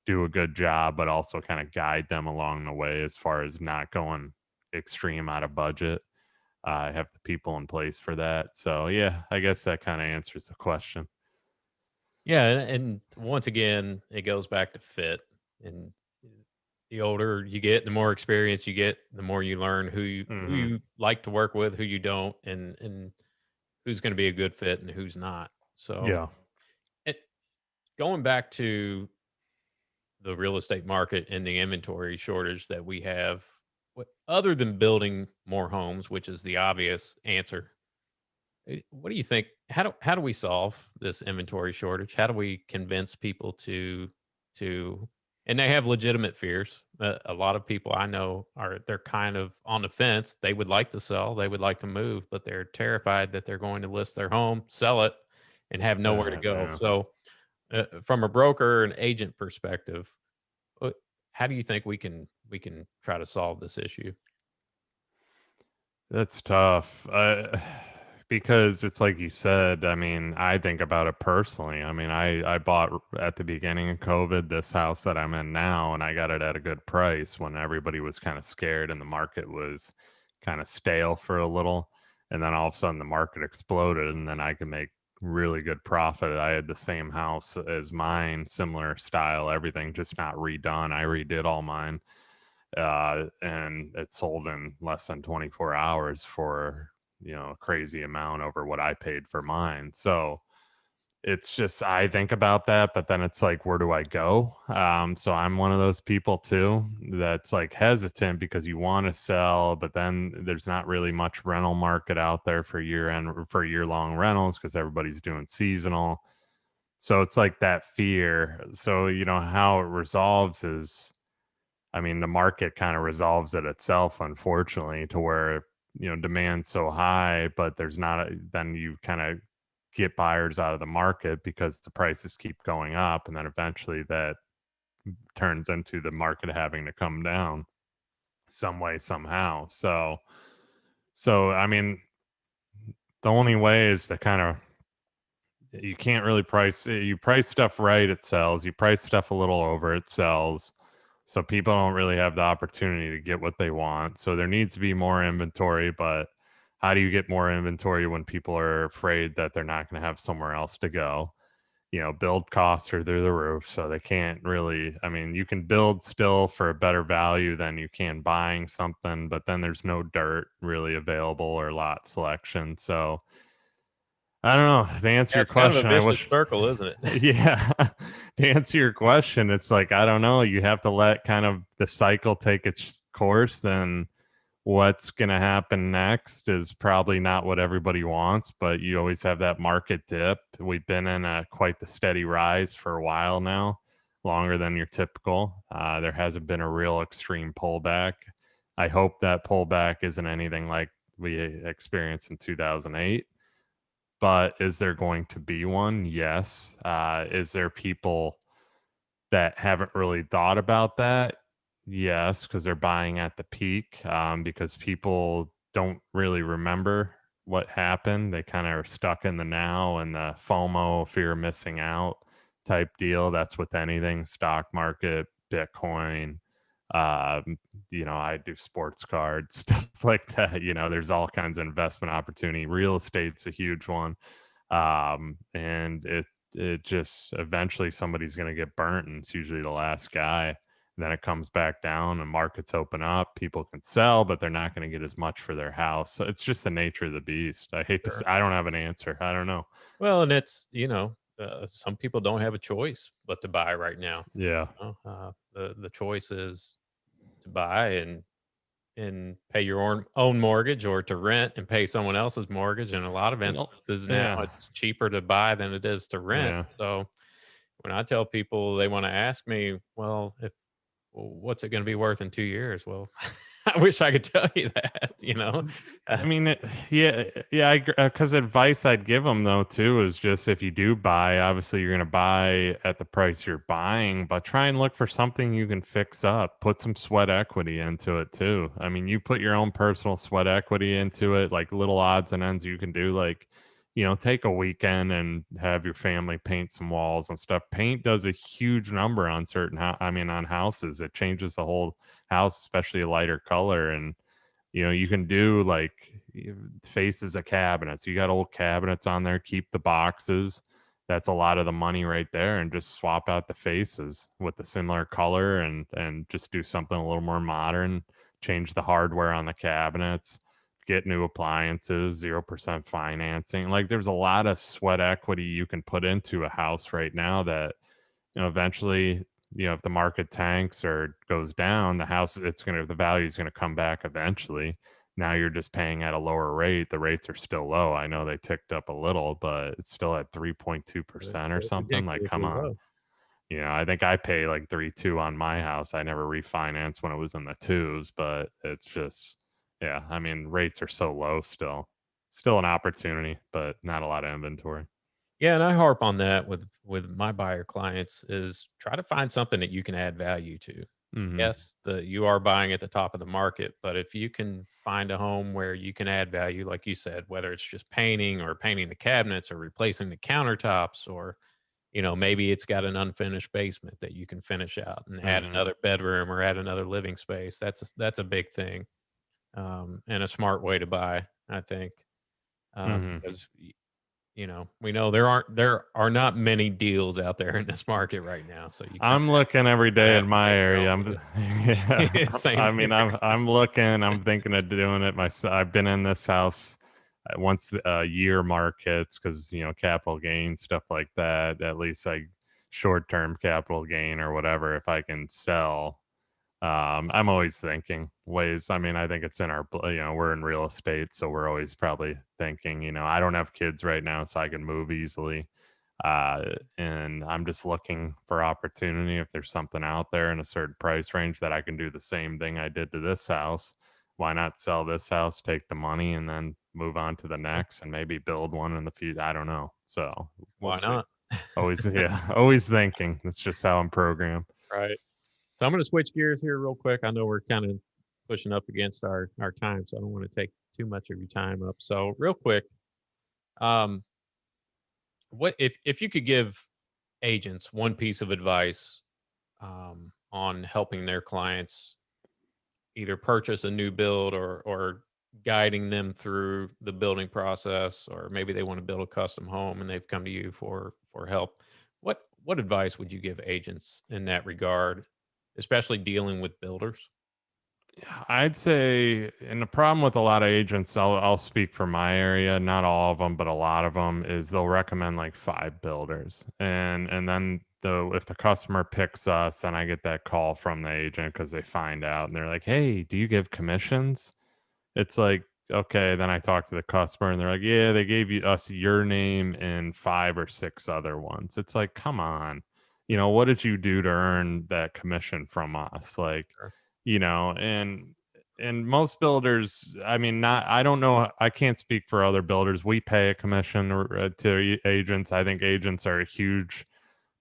do a good job, but also kind of guide them along the way as far as not going extreme out of budget. I have the people in place for that. So, yeah, I guess that kind of answers the question. Yeah, and once again, it goes back to fit. And the older you get, the more experience you get, the more you learn who Hmm. you like to work with, who you don't, and who's going to be a good fit and who's not. So, Yeah. it, going back to the real estate market and the inventory shortage that we have, other than building more homes, which is the obvious answer, what do you think? How do we solve this inventory shortage? How do we convince people to and they have legitimate fears. A lot of people I know they're kind of on the fence. They would like to sell, they would like to move, but they're terrified that they're going to list their home, sell it, and have nowhere to go. Yeah. So, from a broker and agent perspective, uh, how do you think we can try to solve this issue? That's tough. Because it's like you said, I mean, I think about it personally. I mean, I bought at the beginning of COVID this house that I'm in now, and I got it at a good price when everybody was kind of scared and the market was kind of stale for a little. And then all of a sudden the market exploded, and then I could make really good profit. I had the same house as mine, similar style, everything, just not redone. I redid all mine, and it sold in less than 24 hours for a crazy amount over what I paid for mine. So it's just, I think about that, but then it's like, where do I go? So I'm one of those people too that's like hesitant because you want to sell, but then there's not really much rental market out there for year long rentals because everybody's doing seasonal. So it's like that fear. So how it resolves is, I mean, the market kind of resolves it itself, unfortunately, to where, demand's so high, but then you kind of get buyers out of the market because the prices keep going up. And then eventually that turns into the market having to come down some way, somehow. So, I mean, the only way is to kind of, you can't really you price stuff right, it sells. You price stuff a little over, it sells. So people don't really have the opportunity to get what they want. So there needs to be more inventory, but how do you get more inventory when people are afraid that they're not going to have somewhere else to go? build costs are through the roof, so they can't really. I mean, you can build still for a better value than you can buying something, but then there's no dirt really available or lot selection. So I don't know. To answer Yeah, your it's kind of a question, I vicious wish. circle, isn't it? Yeah, to answer your question, it's like I don't know. You have to let kind of the cycle take its course, then what's going to happen next is probably not what everybody wants, but you always have that market dip. We've been in a quite the steady rise for a while now, longer than your typical. There hasn't been a real extreme pullback. I hope that pullback isn't anything like we experienced in 2008. But is there going to be one? Yes. Is there people that haven't really thought about that? Yes, because they're buying at the peak, because people don't really remember what happened. They kind of are stuck in the now and the FOMO, fear of missing out type deal. That's with anything, stock market, Bitcoin. I do sports cards, stuff like that. There's all kinds of investment opportunity. Real estate's a huge one. And it just eventually somebody's going to get burnt, and it's usually the last guy. And then it comes back down and markets open up, people can sell, but they're not going to get as much for their house. So it's just the nature of the beast. I hate to say, Sure. I don't have an answer. I don't know. Well, and it's, some people don't have a choice but to buy right now. Yeah. The choice is to buy and pay your own mortgage, or to rent and pay someone else's mortgage. In a lot of instances now, Yeah. it's cheaper to buy than it is to rent. Yeah. So when I tell people, they want to ask me, well, what's it going to be worth in 2 years? Well, I wish I could tell you that, I Uh, mean, yeah, yeah. Because advice I'd give them though too is just if you do buy, obviously you're going to buy at the price you're buying, but try and look for something you can fix up. Put some sweat equity into it too. I mean, you put your own personal sweat equity into it, like little odds and ends you can do, like take a weekend and have your family paint some walls and stuff. Paint does a huge number on certain, on houses. It changes the whole house, especially a lighter color. And you can do like faces of cabinets. You got old cabinets on there, keep the boxes. That's a lot of the money right there, and just swap out the faces with a similar color, and just do something a little more modern. Change the hardware on the cabinets, get new appliances, 0% financing. Like there's a lot of sweat equity you can put into a house right now that eventually, if the market tanks or goes down, the value is going to come back eventually. Now you're just paying at a lower rate. The rates are still low. I know they ticked up a little, but it's still at 3.2% or it's something. Like, come ridiculously on. low. I think I pay like 3.2 on my house. I never refinanced when it was in the twos, but it's just, yeah, I mean, rates are so low still. Still an opportunity, but not a lot of inventory. Yeah, and I harp on that with my buyer clients, is try to find something that you can add value to. Hmm. Yes, you are buying at the top of the market, but if you can find a home where you can add value, like you said, whether it's just painting or painting the cabinets or replacing the countertops, or maybe it's got an unfinished basement that you can finish out and add Hmm. another bedroom or add another living space. That's a big thing, and a smart way to buy, I think, Hmm. because we know there are not many deals out there in this market right now, so you I'm looking every kinda day have in to my make your area. own I'm decision. yeah, Same I here. mean, I'm looking, I'm thinking of doing it myself. I've been in this house once the year mark hits, because capital gain stuff like that. At least like short term capital gain or whatever. If I can sell, I'm always thinking ways. I mean, I think it's in our, we're in real estate, so we're always probably thinking. I don't have kids right now, so I can move easily. And I'm just looking for opportunity. If there's something out there in a certain price range that I can do the same thing I did to this house, why not sell this house, take the money, and then move on to the next, and maybe build one in the future? I don't know. So we'll Why see. not? Always, yeah, always thinking. That's just how I'm programmed. Right. So I'm gonna switch gears here real quick. I know we're kind of pushing up against our time, so I don't wanna take too much of your time up. So real quick, um, what if you could give agents one piece of advice, on helping their clients either purchase a new build, or guiding them through the building process, or maybe they want to build a custom home and they've come to you for help. what advice would you give agents in that regard, especially dealing with builders? I'd say, and the problem with a lot of agents, I'll speak for my area, not all of them, but a lot of them, is they'll recommend like 5 builders, and then if the customer picks us, then I get that call from the agent because they find out and they're like, "Hey, do you give commissions?" It's like, okay, then I talk to the customer and they're like, "Yeah, they gave us your name and 5 or 6 other ones." It's like, come on, what did you do to earn that commission from us? Like, Sure. and most builders, I mean, not, I don't know, I can't speak for other builders. We pay a commission to agents. I think agents are a huge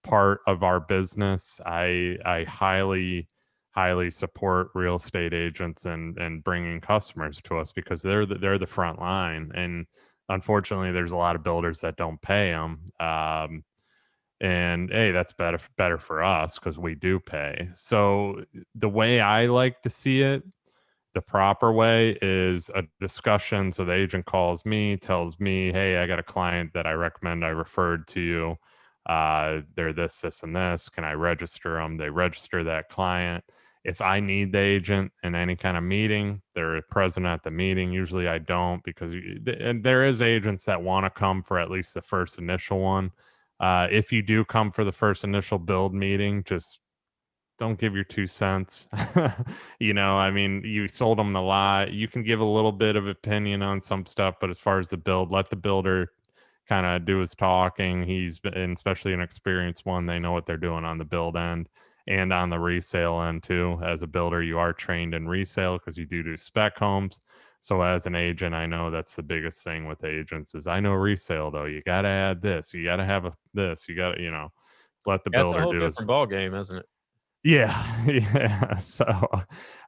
part of our business. I highly support real estate agents and bringing customers to us because they're the front line. And unfortunately, there's a lot of builders that don't pay them. And hey, that's better for us because we do pay. So the way I like to see it, the proper way, is a discussion. So the agent calls me, tells me, "Hey, I got a client that I recommend I referred to you. They're this, and this. Can I register them?" They register that client. If I need the agent in any kind of meeting, they're present at the meeting. Usually I don't because and there is agents that want to come for at least the first initial one. If you do come for the first initial build meeting, just don't give your 2 cents. I mean, you sold them a lot. You can give a little bit of opinion on some stuff, but as far as the build, let the builder kind of do his talking. And especially an experienced one, they know what they're doing on the build end and on the resale end too. As a builder, you are trained in resale because you do spec homes. So as an agent, I know that's the biggest thing with agents is I know resale though. You got to add this. You got to have this. You got to, let the That's a builder whole do his. different ball game, isn't it? Yeah, yeah. So,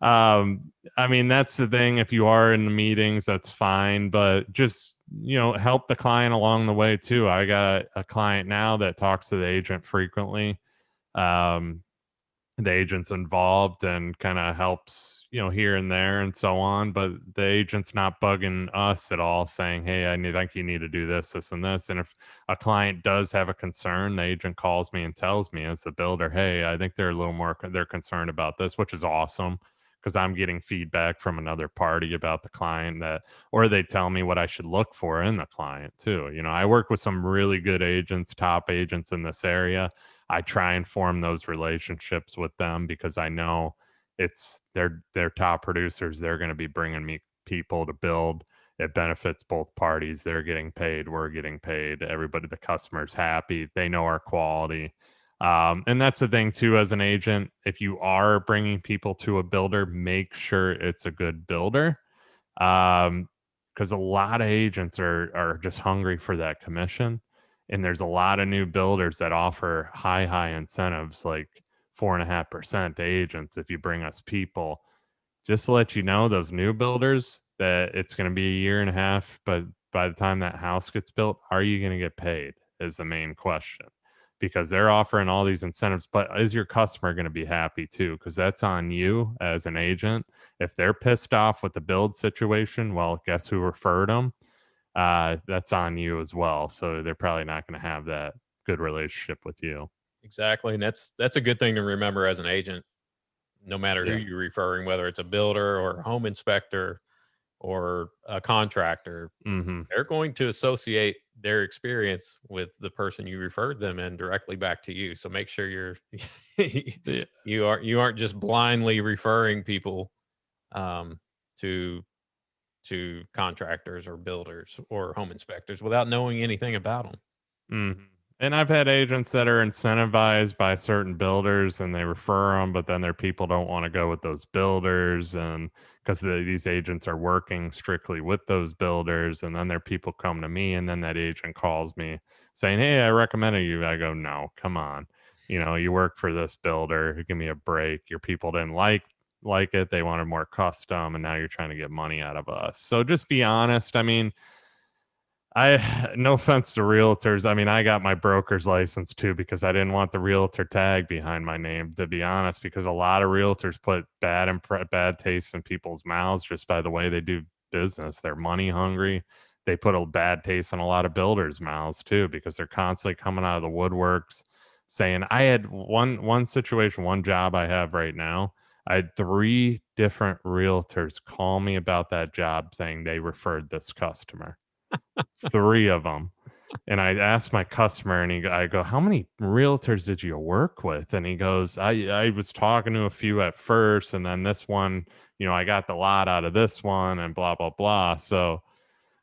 I mean, that's the thing. If you are in the meetings, that's fine, but just, help the client along the way too. I got a client now that talks to the agent frequently. Um, the agent's involved and kind of helps, here and there and so on. But the agent's not bugging us at all, saying, "Hey, think you need to do this, and this." And if a client does have a concern, the agent calls me and tells me as the builder, "Hey, I think they're a little more, they're concerned about this," which is awesome because I'm getting feedback from another party about the client or they tell me what I should look for in the client too. I work with some really good agents, top agents in this area. I try and form those relationships with them because I know it's their top producers. They're going to be bringing me people to build. It benefits both parties. They're getting paid. We're getting paid. Everybody, the customer's happy. They know our quality. And that's the thing too, as an agent, if you are bringing people to a builder, make sure it's a good builder. Because a lot of agents are just hungry for that commission, and there's a lot of new builders that offer high incentives like 4.5% to agents if you bring us people. Just to let you know, those new builders, that it's going to be a year and a half, but by the time that house gets built, are you going to get paid is the main question, because they're offering all these incentives, but is your customer going to be happy too? Because that's on you as an agent. If they're pissed off with the build situation, well, guess who referred them? That's on you as well. So they're probably not going to have that good relationship with you. Exactly, and that's a good thing to remember as an agent, no matter who Yeah. you're referring, whether it's a builder or a home inspector or a contractor, Mm-hmm. they're going to associate their experience with the person you referred them and directly back to you. So make sure you're Yeah. you aren't just blindly referring people um, to contractors or builders or home inspectors without knowing anything about them. Mhm. And I've had agents that are incentivized by certain builders and they refer them, but then their people don't want to go with those builders, and because these agents are working strictly with those builders, and then their people come to me, and then that agent calls me saying, "Hey, I recommended you." I go, "No, come on, you work for this builder. Give me a break. Your people didn't like it. They wanted more custom, and now you're trying to get money out of us." So just be honest. I mean, no offense to realtors. I mean, I got my broker's license too because I didn't want the realtor tag behind my name, to be honest, because a lot of realtors put bad taste in people's mouths just by the way they do business. They're money hungry. They put a bad taste in a lot of builders' mouths too because they're constantly coming out of the woodworks. saying I had one situation, one job I have right now. I had 3 different realtors call me about that job saying they referred this customer. 3 of them. And I asked my customer and I go, "How many realtors did you work with?" And he goes, I was talking to a few at first, and then this one, I got the lot out of this one and blah, blah, blah." So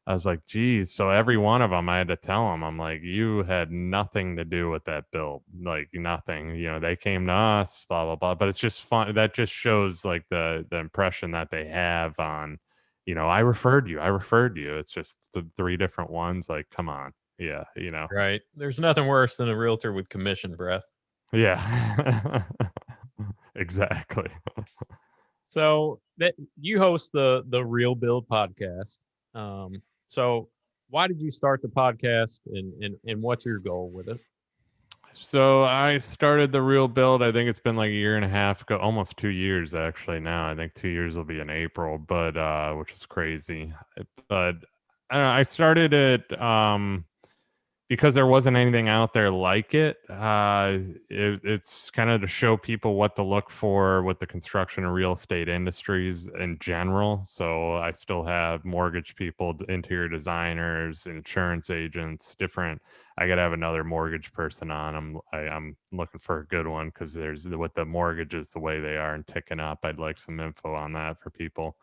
I was like, geez. So every one of them, I had to tell them, I'm like, "You had nothing to do with that bill, like nothing. They came to us, blah blah blah." But it's just fun. That just shows like the impression that they have on, I referred you, I referred you. It's just the 3 different ones. Like, come on, yeah. Right. There's nothing worse than a realtor with commission breath. Yeah, exactly. So that you host the Real Build podcast. So why did you start the podcast, and what's your goal with it? So I started the real build. I think it's been like a year and a half ago, almost 2 years actually now. I think 2 years will be in April, but which is crazy. But I started it because there wasn't anything out there like it. It's kind of to show people what to look for with the construction and real estate industries in general. So I still have mortgage people, interior designers, insurance agents, different. I got to have another mortgage person on. I'm looking for a good one because there's with the mortgages the way they are and ticking up. I'd like some info on that for people,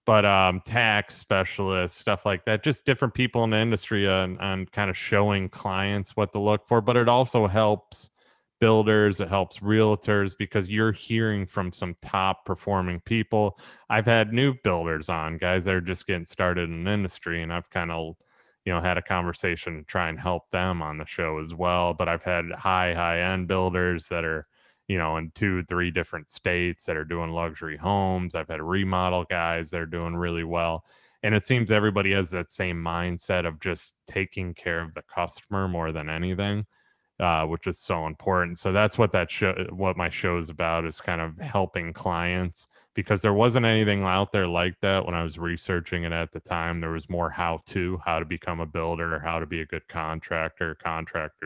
but tax specialists, stuff like that, just different people in the industry on kind of showing clients what to look for. But it also helps builders, it helps realtors because you're hearing from some top performing people. I've had new builders on, guys that are just getting started in the industry, and I've kind of had a conversation to try and help them on the show as well. But I've had high end builders that are in 2, 3 different states that are doing luxury homes. I've had remodel guys that are doing really well. And it seems everybody has that same mindset of just taking care of the customer more than anything, which is so important. So that's what my show is about, is kind of helping clients, because there wasn't anything out there like that when I was researching it at the time. There was more how to become a builder, or how to be a good contractor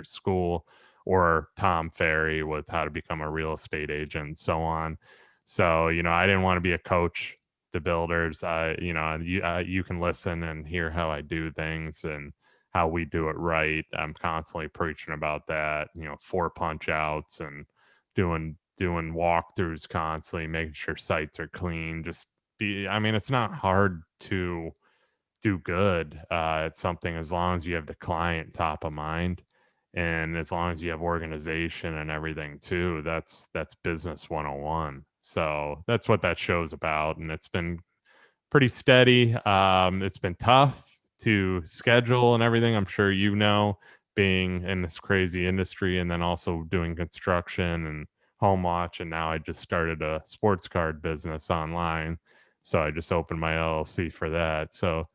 school, or Tom Ferry with how to become a real estate agent, and so on. So, I didn't want to be a coach to builders. You can listen and hear how I do things and how we do it right. I'm constantly preaching about that, 4 punch outs and doing walkthroughs constantly, making sure sites are clean. It's not hard to do good at something as long as you have the client top of mind, and as long as you have organization and everything too. That's business 101. So that's what that show's about, and it's been pretty steady. It's been tough to schedule and everything. I'm sure being in this crazy industry, and then also doing construction and home watch. And now I just started a sports card business online. So I just opened my LLC for that. So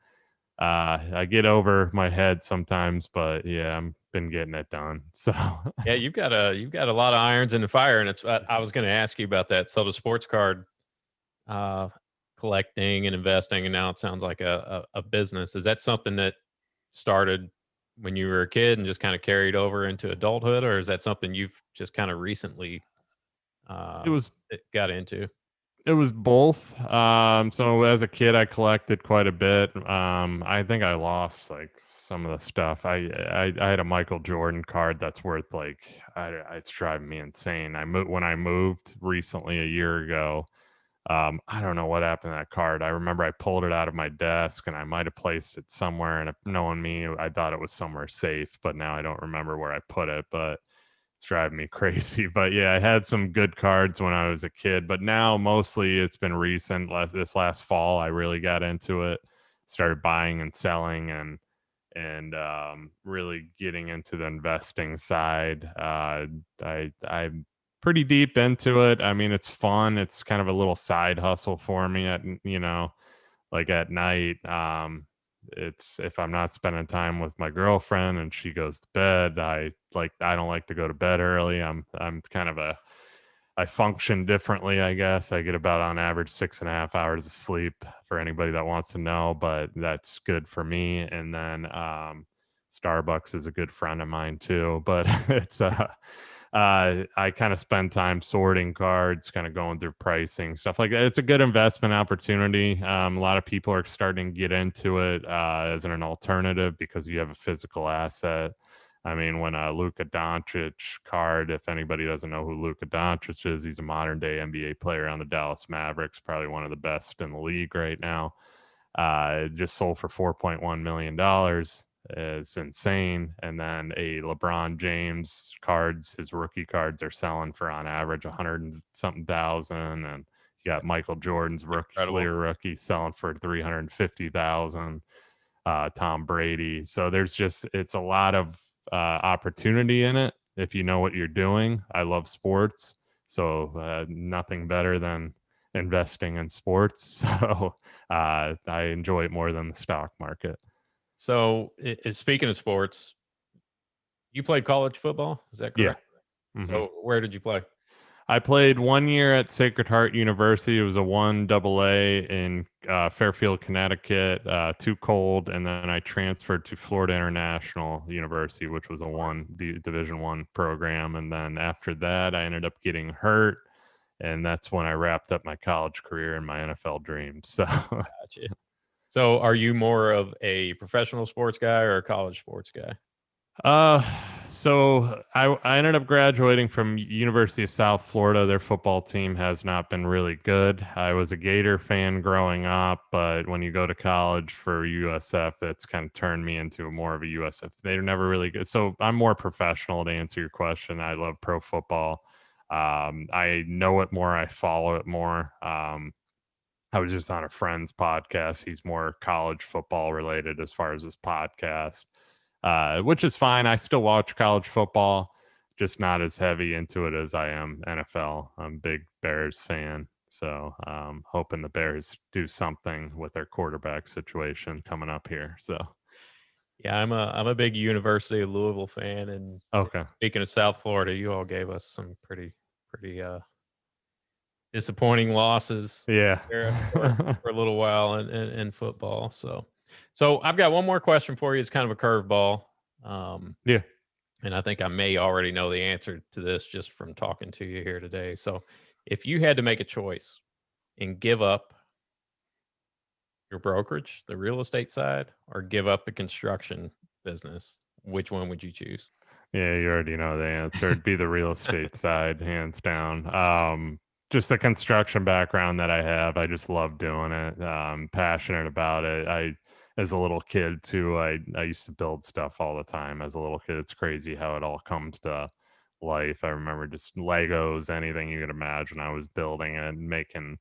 I get over my head sometimes, but yeah, I'm been getting it done. So Yeah, you've got a lot of irons in the fire, and it's I was going to ask you about that. So the sports card uh, collecting and investing, and now it sounds like a business. Is that something that started when you were a kid and just kind of carried over into adulthood, or is that something you've just kind of recently it um, was got into? it was both. So as a kid, I collected quite a bit. I think I lost like some of the stuff. I had a Michael Jordan card that's worth like, it's driving me insane. When I moved recently a year ago. I don't know what happened to that card. I remember I pulled it out of my desk and I might have placed it somewhere. And knowing me, I thought it was somewhere safe, but now I don't remember where I put it. But it's driving me crazy. But yeah, I had some good cards when I was a kid, but now mostly it's been recent. This last fall, I really got into it, started buying and selling, and really getting into the investing side. I'm pretty deep into it. I mean, it's fun. It's kind of a little side hustle for me like at night. It's if I'm not spending time with my girlfriend and she goes to bed, I don't like to go to bed early. I'm kind of I function differently, I guess. I get about on average 6.5 hours of sleep, for anybody that wants to know, but that's good for me. And then Starbucks is a good friend of mine too, but it's I kind of spend time sorting cards, kind of going through pricing, stuff like that. It's a good investment opportunity. A lot of people are starting to get into it as an alternative because you have a physical asset. I mean, when a Luka Doncic card, if anybody doesn't know who Luka Doncic is, he's a modern day NBA player on the Dallas Mavericks, probably one of the best in the league right now. It just sold for $4.1 million. It's insane. And then a LeBron James cards, his rookie cards are selling for on average 100 and something thousand. And you got Michael Jordan's rookie Incredible. Fleer rookie selling for 350,000. Tom Brady. So there's just it's a lot of opportunity in it if you know what you're doing. I love sports, so nothing better than investing in sports. So I enjoy it more than the stock market. So, speaking of sports, you played college football, is that Yeah. correct? Hmm. So, where did you play? I played 1 year at Sacred Heart University. It was a 1 AA in Fairfield, Connecticut. Too cold, and then I transferred to Florida International University, which was a Division One program. And then after that, I ended up getting hurt, and that's when I wrapped up my college career and my NFL dreams. So Gotcha. So, are you more of a professional sports guy or a college sports guy? Uh, so I ended up graduating from University of South Florida. Their football team has not been really good. I was a Gator fan growing up, but when you go to college for USF, it's kind of turned me into more of a USF. They're never really good. So I'm more professional to answer your question. I love pro football. I know it more. I follow it more. I was just on a friend's podcast. He's more college football related as far as his podcast, which is fine. I still watch college football, just not as heavy into it as I am NFL. I'm a big Bears fan. So hoping the Bears do something with their quarterback situation coming up here. So, Yeah, I'm a big University of Louisville fan, and okay. speaking of South Florida, you all gave us some pretty disappointing losses Yeah. there for a little while in football. So I've got one more question for you. It's kind of a curveball, um, Yeah. and I think I may already know the answer to this just from talking to you here today. So, if you had to make a choice and give up your brokerage, the real estate side, or give up the construction business, which one would you choose? Yeah, you already know the answer. It'd be the real estate side, hands down. Just the construction background that I have, I just love doing it. Passionate about it. As a little kid too, I used to build stuff all the time. As a little kid, it's crazy how it all comes to life. I remember just Legos, anything you could imagine. I was building and making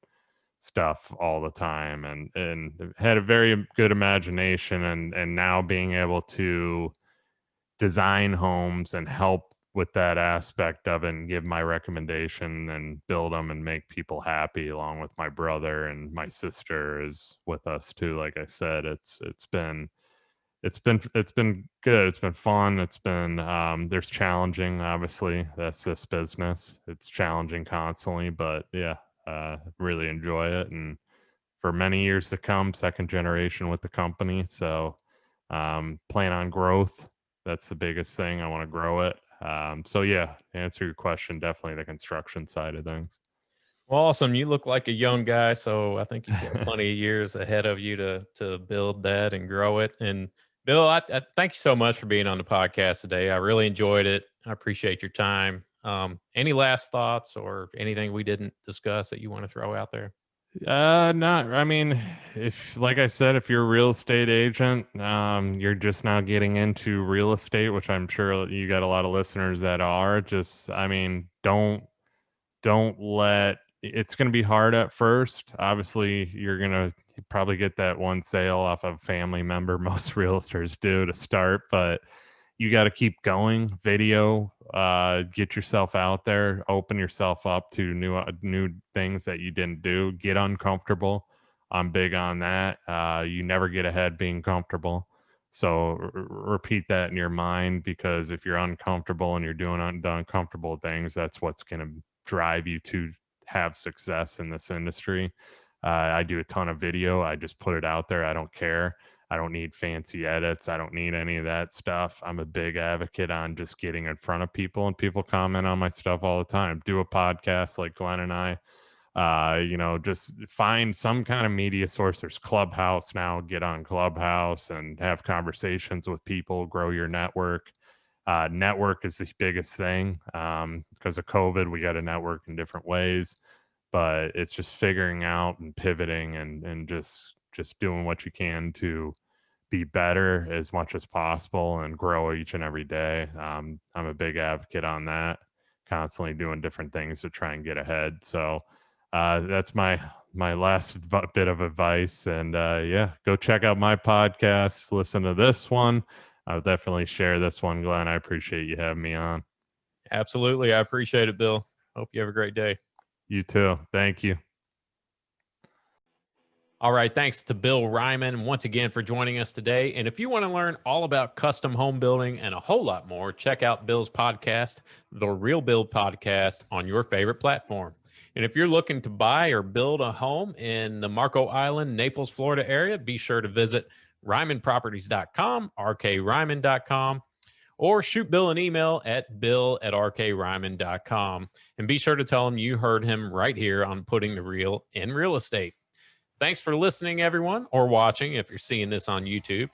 stuff all the time, and had a very good imagination, and now being able to design homes and help with that aspect of it and give my recommendation and build them and make people happy along with my brother, and my sister is with us too. Like I said, it's been good. It's been fun. It's been there's challenging, obviously. That's this business. It's challenging constantly, but yeah, really enjoy it. And for many years to come, second generation with the company. So plan on growth. That's the biggest thing. I want to grow it. So yeah, to answer your question, definitely the construction side of things. Well, awesome. You look like a young guy, so I think you've got plenty of years ahead of you to build that and grow it. And Bill, I thank you so much for being on the podcast today. I really enjoyed it. I appreciate your time. Any last thoughts or anything we didn't discuss that you want to throw out there? Not. I mean, if like I said, if you're a real estate agent, you're just now getting into real estate, which I'm sure you got a lot of listeners that are. Just, I mean, don't let it's going to be hard at first. Obviously, you're going to probably get that one sale off of a family member. Most realtors do to start, but you got to keep going. Video, get yourself out there, open yourself up to new things that you didn't do. Get uncomfortable. I'm big on that. You never get ahead being comfortable. So repeat that in your mind, because if you're uncomfortable and you're doing the uncomfortable things, that's what's going to drive you to have success in this industry. I do a ton of video. I just put it out there. I don't care. I don't need fancy edits. I don't need any of that stuff. I'm a big advocate on just getting in front of people, and people comment on my stuff all the time. Do a podcast like Glenn and I. Just find some kind of media source. There's Clubhouse now. Get on Clubhouse and have conversations with people, grow your network. Network is the biggest thing. Because of COVID, we got to network in different ways, but it's just figuring out and pivoting and just doing what you can to be better as much as possible and grow each and every day. I'm a big advocate on that, constantly doing different things to try and get ahead. So that's my last bit of advice. And yeah, go check out my podcast, listen to this one. I'll definitely share this one, Glenn. I appreciate you having me on. Absolutely. I appreciate it, Bill. Hope you have a great day. You too. Thank you. All right. Thanks to Bill Reiman once again for joining us today. And if you want to learn all about custom home building and a whole lot more, check out Bill's podcast, The Real Build Podcast, on your favorite platform. And if you're looking to buy or build a home in the Marco Island, Naples, Florida area, be sure to visit RymanProperties.com, rkryman.com, or shoot Bill an email at bill@rkryman.com. And be sure to tell him you heard him right here on Putting the Real in Real Estate. Thanks for listening, everyone, or watching if you're seeing this on YouTube.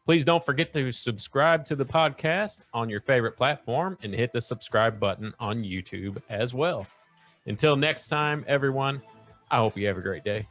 Please don't forget to subscribe to the podcast on your favorite platform and hit the subscribe button on YouTube as well. Until next time, everyone, I hope you have a great day.